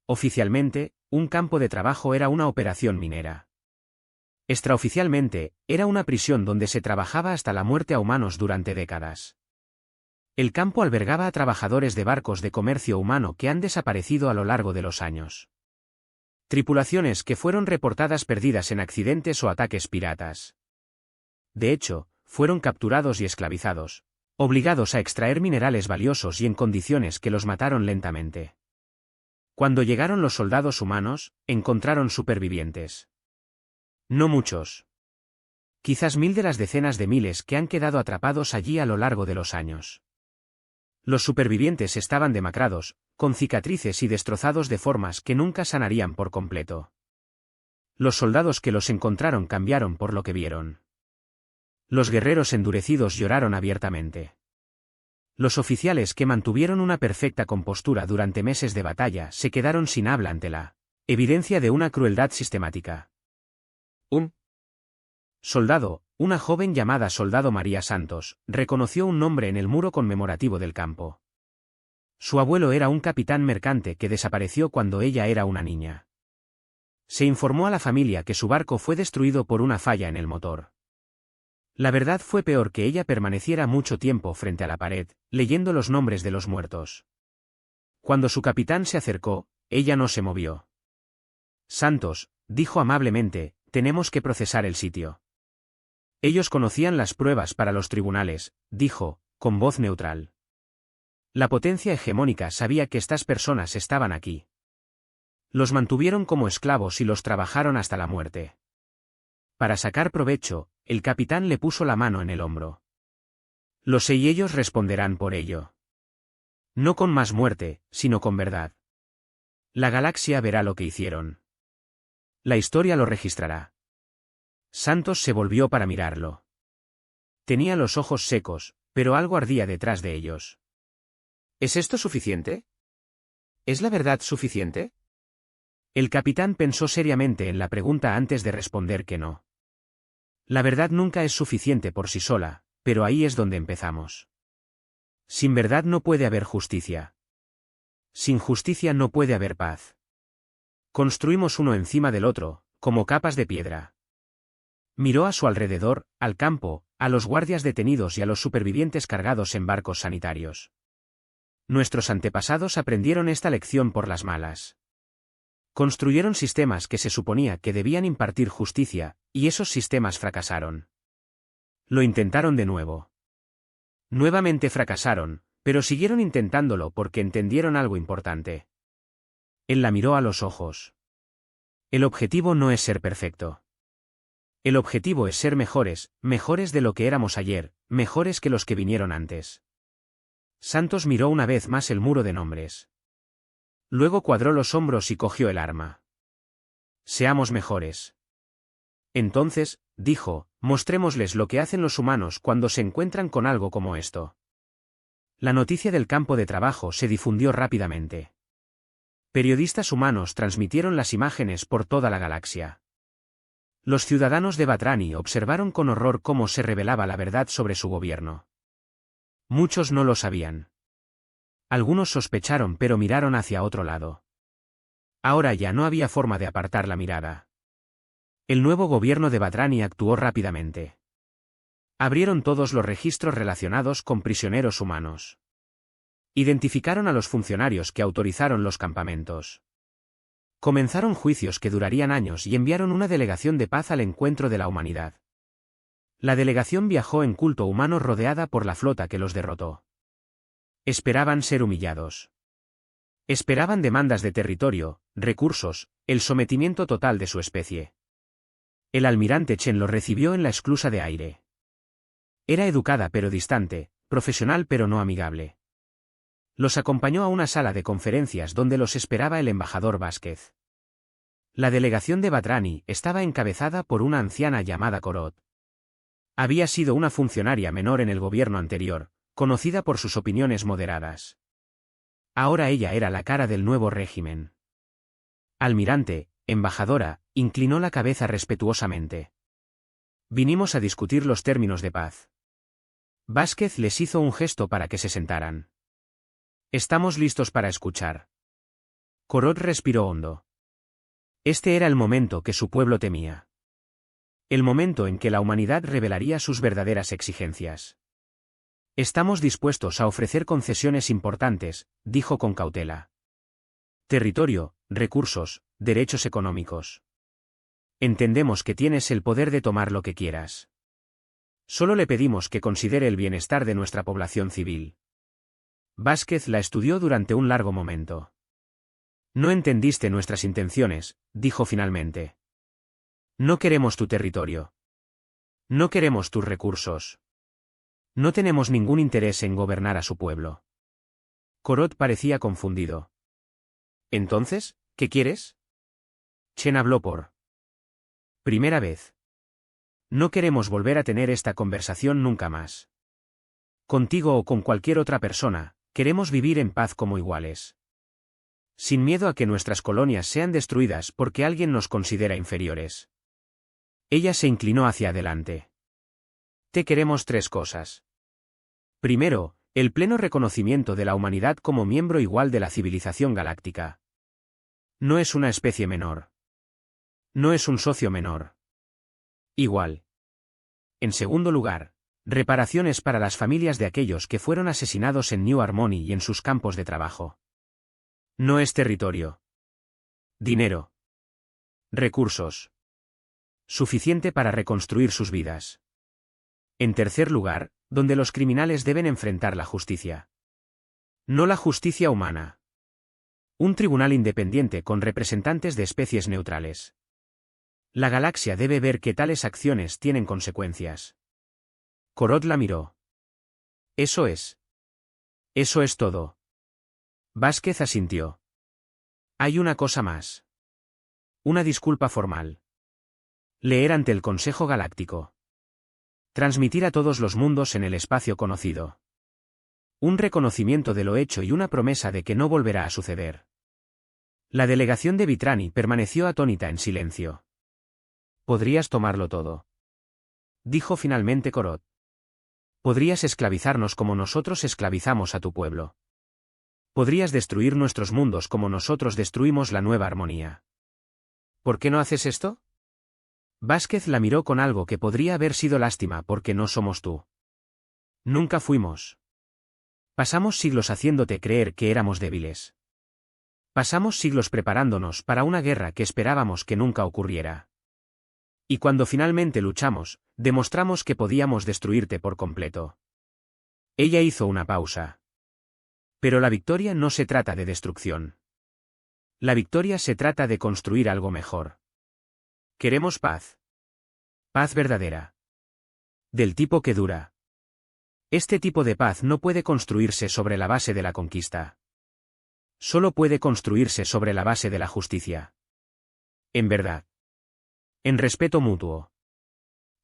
Oficialmente, un campo de trabajo era una operación minera. Extraoficialmente, era una prisión donde se trabajaba hasta la muerte a humanos durante décadas. El campo albergaba a trabajadores de barcos de comercio humano que han desaparecido a lo largo de los años. Tripulaciones que fueron reportadas perdidas en accidentes o ataques piratas. De hecho, fueron capturados y esclavizados, obligados a extraer minerales valiosos y en condiciones que los mataron lentamente. Cuando llegaron los soldados humanos, encontraron supervivientes. No muchos. Quizás 1000 de las decenas de miles que han quedado atrapados allí a lo largo de los años. Los supervivientes estaban demacrados, con cicatrices y destrozados de formas que nunca sanarían por completo. Los soldados que los encontraron cambiaron por lo que vieron. Los guerreros endurecidos lloraron abiertamente. Los oficiales que mantuvieron una perfecta compostura durante meses de batalla se quedaron sin habla ante la evidencia de una crueldad sistemática. Un soldado, una joven llamada Soldado María Santos, reconoció un nombre en el muro conmemorativo del campo. Su abuelo era un capitán mercante que desapareció cuando ella era una niña. Se informó a la familia que su barco fue destruido por una falla en el motor. La verdad fue peor que ella permaneciera mucho tiempo frente a la pared, leyendo los nombres de los muertos. Cuando su capitán se acercó, ella no se movió. Santos, dijo amablemente, tenemos que procesar el sitio. Ellos conocían las pruebas para los tribunales, dijo, con voz neutral. La potencia hegemónica sabía que estas personas estaban aquí. Los mantuvieron como esclavos y los trabajaron hasta la muerte. Para sacar provecho, el capitán le puso la mano en el hombro. Lo sé y ellos responderán por ello. No con más muerte, sino con verdad. La galaxia verá lo que hicieron. La historia lo registrará. Santos se volvió para mirarlo. Tenía los ojos secos, pero algo ardía detrás de ellos. ¿Es esto suficiente? ¿Es la verdad suficiente? El capitán pensó seriamente en la pregunta antes de responder que no. La verdad nunca es suficiente por sí sola, pero ahí es donde empezamos. Sin verdad no puede haber justicia. Sin justicia no puede haber paz. Construimos uno encima del otro, como capas de piedra. Miró a su alrededor, al campo, a los guardias detenidos y a los supervivientes cargados en barcos sanitarios. Nuestros antepasados aprendieron esta lección por las malas. Construyeron sistemas que se suponía que debían impartir justicia, y esos sistemas fracasaron. Lo intentaron de nuevo. Nuevamente fracasaron, pero siguieron intentándolo porque entendieron algo importante. Él la miró a los ojos. El objetivo no es ser perfecto. El objetivo es ser mejores, mejores de lo que éramos ayer, mejores que los que vinieron antes. Santos miró una vez más el muro de nombres. Luego cuadró los hombros y cogió el arma. Seamos mejores. Entonces, dijo, mostrémosles lo que hacen los humanos cuando se encuentran con algo como esto. La noticia del campo de trabajo se difundió rápidamente. Periodistas humanos transmitieron las imágenes por toda la galaxia. Los ciudadanos de Batrani observaron con horror cómo se revelaba la verdad sobre su gobierno. Muchos no lo sabían. Algunos sospecharon pero miraron hacia otro lado. Ahora ya no había forma de apartar la mirada. El nuevo gobierno de Batrani actuó rápidamente. Abrieron todos los registros relacionados con prisioneros humanos. Identificaron a los funcionarios que autorizaron los campamentos. Comenzaron juicios que durarían años y enviaron una delegación de paz al encuentro de la humanidad. La delegación viajó en culto humano rodeada por la flota que los derrotó. Esperaban ser humillados. Esperaban demandas de territorio, recursos, el sometimiento total de su especie. El almirante Chen los recibió en la esclusa de aire. Era educada pero distante, profesional pero no amigable. Los acompañó a una sala de conferencias donde los esperaba el embajador Vázquez. La delegación de Batrani estaba encabezada por una anciana llamada Corot. Había sido una funcionaria menor en el gobierno anterior, conocida por sus opiniones moderadas. Ahora ella era la cara del nuevo régimen. Almirante, embajadora, inclinó la cabeza respetuosamente. Vinimos a discutir los términos de paz. Vázquez les hizo un gesto para que se sentaran. Estamos listos para escuchar. Corot respiró hondo. Este era el momento que su pueblo temía. El momento en que la humanidad revelaría sus verdaderas exigencias. Estamos dispuestos a ofrecer concesiones importantes, dijo con cautela. Territorio, recursos, derechos económicos. Entendemos que tienes el poder de tomar lo que quieras. Solo le pedimos que considere el bienestar de nuestra población civil. Vázquez la estudió durante un largo momento. No entendiste nuestras intenciones, dijo finalmente. No queremos tu territorio. No queremos tus recursos. No tenemos ningún interés en gobernar a su pueblo. Corot parecía confundido. Entonces, ¿qué quieres? Chen habló por primera vez. No queremos volver a tener esta conversación nunca más. Contigo o con cualquier otra persona, queremos vivir en paz como iguales. Sin miedo a que nuestras colonias sean destruidas porque alguien nos considera inferiores. Ella se inclinó hacia adelante. Te queremos 3 cosas. Primero, el pleno reconocimiento de la humanidad como miembro igual de la civilización galáctica. No es una especie menor. No es un socio menor. Igual. En segundo lugar, reparaciones para las familias de aquellos que fueron asesinados en New Harmony y en sus campos de trabajo. No es territorio. Dinero. Recursos. Suficiente para reconstruir sus vidas. En tercer lugar, donde los criminales deben enfrentar la justicia. No la justicia humana. Un tribunal independiente con representantes de especies neutrales. La galaxia debe ver que tales acciones tienen consecuencias. Corot la miró. Eso es. Eso es todo. Vázquez asintió. Hay una cosa más. Una disculpa formal. Leer ante el Consejo Galáctico. Transmitir a todos los mundos en el espacio conocido. Un reconocimiento de lo hecho y una promesa de que no volverá a suceder. La delegación de Vitrani permaneció atónita en silencio. Podrías tomarlo todo. Dijo finalmente Corot. Podrías esclavizarnos como nosotros esclavizamos a tu pueblo. Podrías destruir nuestros mundos como nosotros destruimos la nueva armonía. ¿Por qué no haces esto? Vázquez la miró con algo que podría haber sido lástima porque no somos tú. Nunca fuimos. Pasamos siglos haciéndote creer que éramos débiles. Pasamos siglos preparándonos para una guerra que esperábamos que nunca ocurriera. Y cuando finalmente luchamos, demostramos que podíamos destruirte por completo. Ella hizo una pausa. Pero la victoria no se trata de destrucción. La victoria se trata de construir algo mejor. Queremos paz. Paz verdadera. Del tipo que dura. Este tipo de paz no puede construirse sobre la base de la conquista. Solo puede construirse sobre la base de la justicia. En verdad. En respeto mutuo.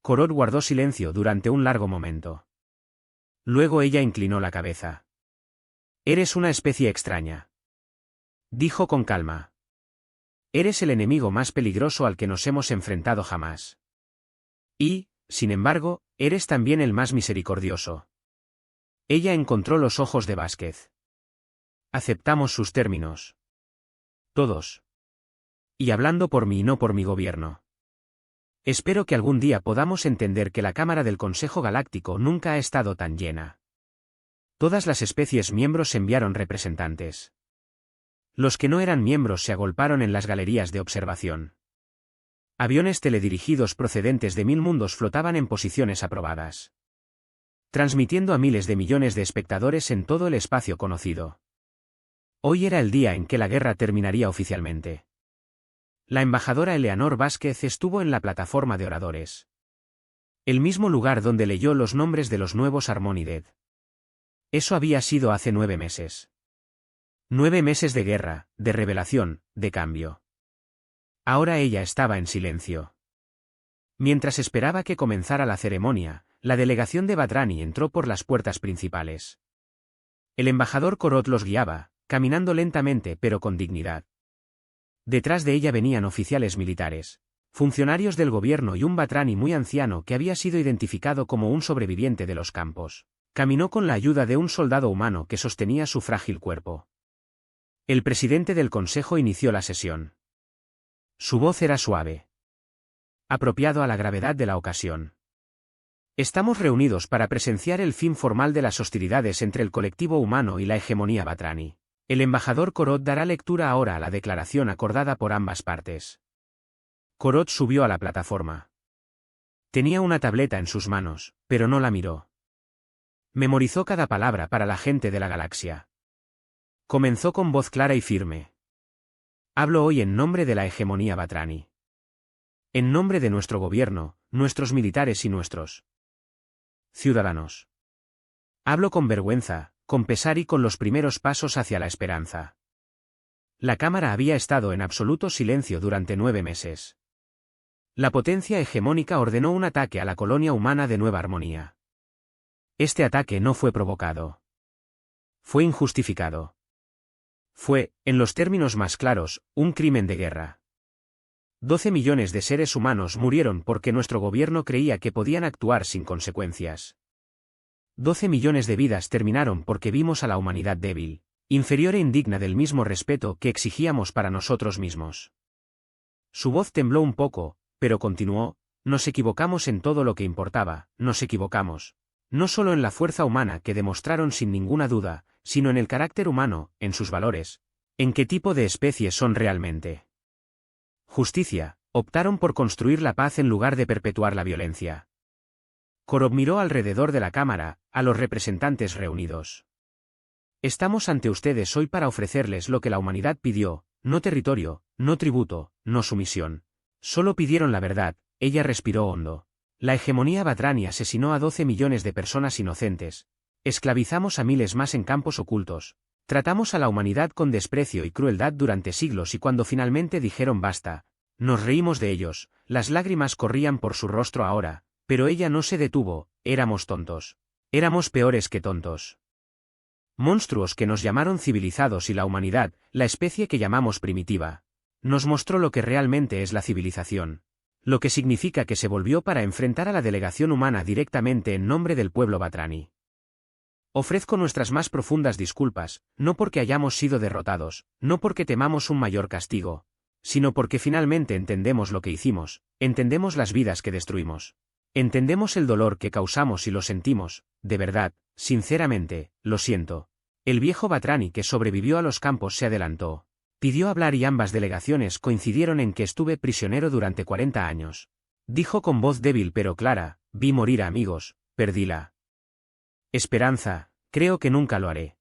Korot guardó silencio durante un largo momento. Luego ella inclinó la cabeza. Eres una especie extraña. Dijo con calma. Eres el enemigo más peligroso al que nos hemos enfrentado jamás. Y, sin embargo, eres también el más misericordioso. Ella encontró los ojos de Vázquez. Aceptamos sus términos. Todos. Y hablando por mí y no por mi gobierno. Espero que algún día podamos entender que la Cámara del Consejo Galáctico nunca ha estado tan llena. Todas las especies miembros enviaron representantes. Los que no eran miembros se agolparon en las galerías de observación. Aviones teledirigidos procedentes de 1000 mundos flotaban en posiciones aprobadas, transmitiendo a miles de millones de espectadores en todo el espacio conocido. Hoy era el día en que la guerra terminaría oficialmente. La embajadora Eleanor Vázquez estuvo en la plataforma de oradores. El mismo lugar donde leyó los nombres de los nuevos Harmonided. Eso había sido hace 9 meses. 9 meses de guerra, de revelación, de cambio. Ahora ella estaba en silencio. Mientras esperaba que comenzara la ceremonia, la delegación de Batrani entró por las puertas principales. El embajador Korot los guiaba, caminando lentamente pero con dignidad. Detrás de ella venían oficiales militares, funcionarios del gobierno y un Batrani muy anciano que había sido identificado como un sobreviviente de los campos. Caminó con la ayuda de un soldado humano que sostenía su frágil cuerpo. El presidente del consejo inició la sesión. Su voz era suave, apropiado a la gravedad de la ocasión. Estamos reunidos para presenciar el fin formal de las hostilidades entre el colectivo humano y la hegemonía Batrani. El embajador Korot dará lectura ahora a la declaración acordada por ambas partes. Korot subió a la plataforma. Tenía una tableta en sus manos, pero no la miró. Memorizó cada palabra para la gente de la galaxia. Comenzó con voz clara y firme. Hablo hoy en nombre de la hegemonía Batrani. En nombre de nuestro gobierno, nuestros militares y nuestros ciudadanos. Hablo con vergüenza, con pesar y con los primeros pasos hacia la esperanza. La Cámara había estado en absoluto silencio durante 9 meses. La potencia hegemónica ordenó un ataque a la colonia humana de Nueva Armonía. Este ataque no fue provocado. Fue injustificado. Fue, en los términos más claros, un crimen de guerra. 12 millones de seres humanos murieron porque nuestro gobierno creía que podían actuar sin consecuencias. 12 millones de vidas terminaron porque vimos a la humanidad débil, inferior e indigna del mismo respeto que exigíamos para nosotros mismos. Su voz tembló un poco, pero continuó: nos equivocamos en todo lo que importaba, nos equivocamos. No solo en la fuerza humana que demostraron sin ninguna duda, sino en el carácter humano, en sus valores, en qué tipo de especie son realmente. Justicia, optaron por construir la paz en lugar de perpetuar la violencia. Korot miró alrededor de la cámara, a los representantes reunidos. Estamos ante ustedes hoy para ofrecerles lo que la humanidad pidió, no territorio, no tributo, no sumisión. Solo pidieron la verdad. Ella respiró hondo. La hegemonía Batrani asesinó a 12 millones de personas inocentes. Esclavizamos a miles más en campos ocultos. Tratamos a la humanidad con desprecio y crueldad durante siglos y cuando finalmente dijeron basta, nos reímos de ellos, las lágrimas corrían por su rostro ahora, pero ella no se detuvo, éramos tontos. Éramos peores que tontos. Monstruos que nos llamaron civilizados y la humanidad, la especie que llamamos primitiva, nos mostró lo que realmente es la civilización. Lo que significa que se volvió para enfrentar a la delegación humana directamente en nombre del pueblo Batrani. Ofrezco nuestras más profundas disculpas, no porque hayamos sido derrotados, no porque temamos un mayor castigo, sino porque finalmente entendemos lo que hicimos, entendemos las vidas que destruimos. Entendemos el dolor que causamos y lo sentimos, de verdad, sinceramente, lo siento. El viejo Batrani que sobrevivió a los campos se adelantó. Pidió hablar y ambas delegaciones coincidieron en que estuve prisionero durante 40 años. Dijo con voz débil pero clara, vi morir a amigos, perdí la esperanza, creo que nunca lo haré.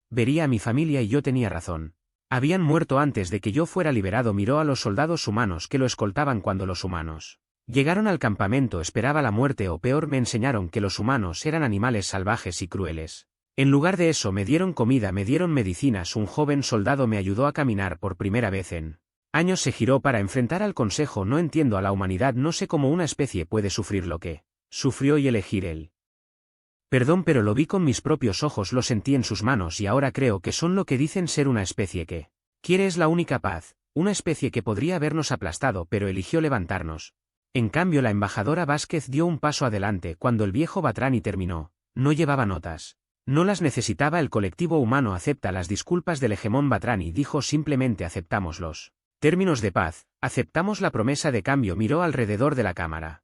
Vería a mi familia y yo tenía razón. Habían muerto antes de que yo fuera liberado. Miró a los soldados humanos que lo escoltaban cuando los humanos llegaron al campamento. Esperaba la muerte o peor, me enseñaron que los humanos eran animales salvajes y crueles. En lugar de eso me dieron comida, me dieron medicinas. Un joven soldado me ayudó a caminar por primera vez en años. Se giró para enfrentar al consejo. No entiendo a la humanidad, no sé cómo una especie puede sufrir lo que sufrió y elegir él. Perdón, pero lo vi con mis propios ojos, lo sentí en sus manos y ahora creo que son lo que dicen ser una especie que quiere es la única paz, una especie que podría habernos aplastado pero eligió levantarnos. En cambio la embajadora Vázquez dio un paso adelante cuando el viejo Batrani terminó. No llevaba notas. No las necesitaba. El colectivo humano acepta las disculpas del hegemón. Batrani dijo simplemente aceptamos los términos de paz, aceptamos la promesa de cambio. Miró alrededor de la cámara,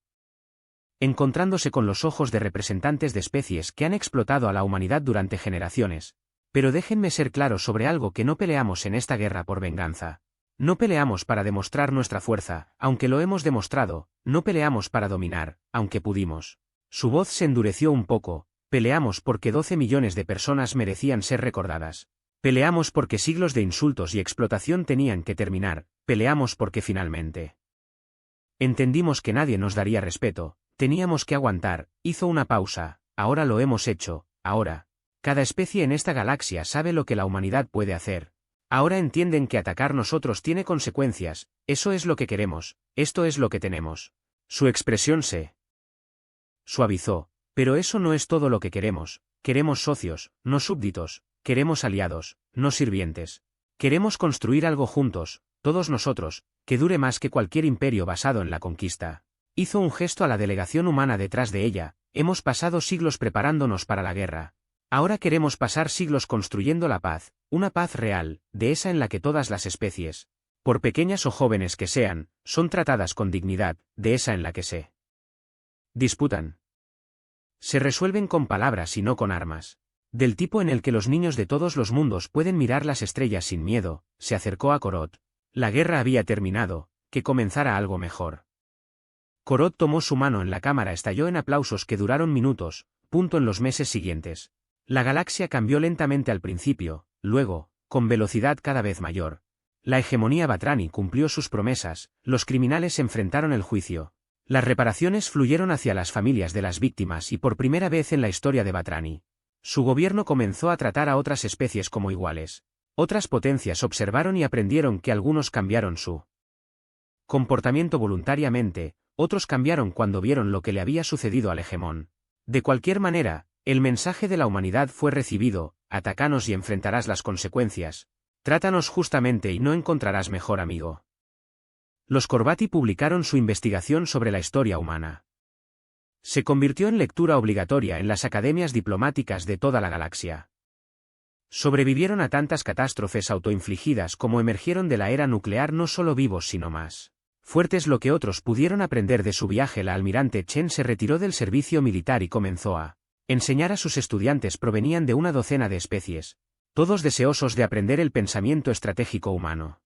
encontrándose con los ojos de representantes de especies que han explotado a la humanidad durante generaciones. Pero déjenme ser claro sobre algo, que no peleamos en esta guerra por venganza. No peleamos para demostrar nuestra fuerza, aunque lo hemos demostrado, no peleamos para dominar, aunque pudimos. Su voz se endureció un poco. Peleamos porque 12 millones de personas merecían ser recordadas. Peleamos porque siglos de insultos y explotación tenían que terminar. Peleamos porque finalmente entendimos que nadie nos daría respeto. Teníamos que aguantar. Hizo una pausa. Ahora lo hemos hecho. Ahora cada especie en esta galaxia sabe lo que la humanidad puede hacer. Ahora entienden que atacar nosotros tiene consecuencias. Eso es lo que queremos. Esto es lo que tenemos. Su expresión se suavizó. Pero eso no es todo lo que queremos. Queremos socios, no súbditos. Queremos aliados, no sirvientes. Queremos construir algo juntos, todos nosotros, que dure más que cualquier imperio basado en la conquista. Hizo un gesto a la delegación humana detrás de ella. Hemos pasado siglos preparándonos para la guerra. Ahora queremos pasar siglos construyendo la paz, una paz real, de esa en la que todas las especies, por pequeñas o jóvenes que sean, son tratadas con dignidad, de esa en la que se disputan se resuelven con palabras y no con armas. Del tipo en el que los niños de todos los mundos pueden mirar las estrellas sin miedo. Se acercó a Korot. La guerra había terminado, que comenzara algo mejor. Korot tomó su mano en la cámara, estalló en aplausos que duraron minutos. En los meses siguientes, la galaxia cambió lentamente al principio, luego, con velocidad cada vez mayor. La hegemonía Batrani cumplió sus promesas, los criminales enfrentaron el juicio. Las reparaciones fluyeron hacia las familias de las víctimas y por primera vez en la historia de Batrani, su gobierno comenzó a tratar a otras especies como iguales. Otras potencias observaron y aprendieron que algunos cambiaron su comportamiento voluntariamente, otros cambiaron cuando vieron lo que le había sucedido al hegemón. De cualquier manera, el mensaje de la humanidad fue recibido: atácanos y enfrentarás las consecuencias. Trátanos justamente y no encontrarás mejor amigo. Los Corbati publicaron su investigación sobre la historia humana. Se convirtió en lectura obligatoria en las academias diplomáticas de toda la galaxia. Sobrevivieron a tantas catástrofes autoinfligidas como emergieron de la era nuclear, no solo vivos sino más fuertes. Lo que otros pudieron aprender de su viaje. La almirante Chen se retiró del servicio militar y comenzó a enseñar a sus estudiantes. Provenían de una docena de especies, todos deseosos de aprender el pensamiento estratégico humano.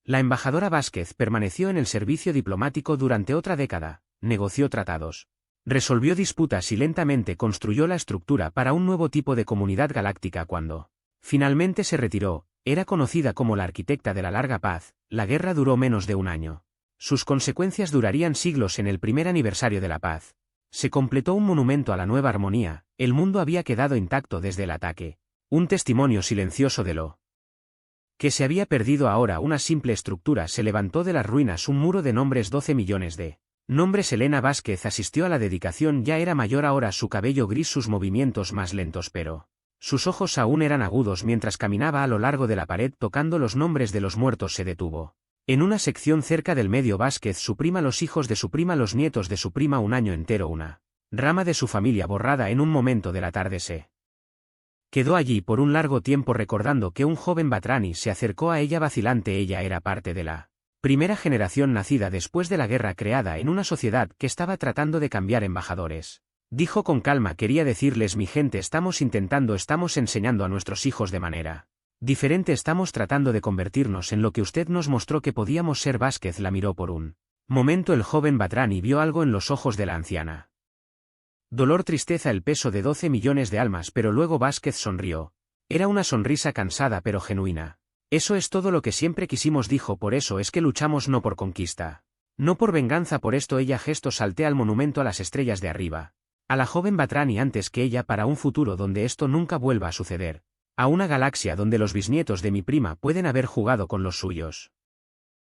La embajadora Vázquez permaneció en el servicio diplomático durante otra década, negoció tratados, resolvió disputas y lentamente construyó la estructura para un nuevo tipo de comunidad galáctica. Cuando finalmente se retiró, era conocida como la arquitecta de la larga paz. La guerra duró menos de un año. Sus consecuencias durarían siglos. En el primer aniversario de la paz, se completó un monumento a la nueva armonía. El mundo había quedado intacto desde el ataque, un testimonio silencioso de lo que se había perdido. Ahora una simple estructura se levantó de las ruinas, un muro de nombres, 12 millones de nombres. Elena Vázquez asistió a la dedicación, ya era mayor ahora, su cabello gris, sus movimientos más lentos, pero sus ojos aún eran agudos. Mientras caminaba a lo largo de la pared tocando los nombres de los muertos, se detuvo en una sección cerca del medio. Vázquez, su prima, los hijos de su prima, los nietos de su prima, un año entero, una rama de su familia borrada en un momento de la tarde se quedó allí por un largo tiempo recordando que un joven Batrani se acercó a ella vacilante. Ella era parte de la primera generación nacida después de la guerra creada en una sociedad que estaba tratando de cambiar embajadores. Dijo con calma: quería decirles, mi gente, estamos enseñando a nuestros hijos de manera diferente, estamos tratando de convertirnos en lo que usted nos mostró que podíamos ser. Vázquez la miró por un momento. El joven Batrani vio algo en los ojos de la anciana. Dolor, tristeza, el peso de 12 millones de almas, pero luego Vázquez sonrió. Era una sonrisa cansada pero genuina. Eso es todo lo que siempre quisimos, dijo, por eso es que luchamos, no por conquista, no por venganza, por esto ella gesto salté al monumento a las estrellas de arriba, a la joven Batrani antes que ella, para un futuro donde esto nunca vuelva a suceder, a una galaxia donde los bisnietos de mi prima pueden haber jugado con los suyos.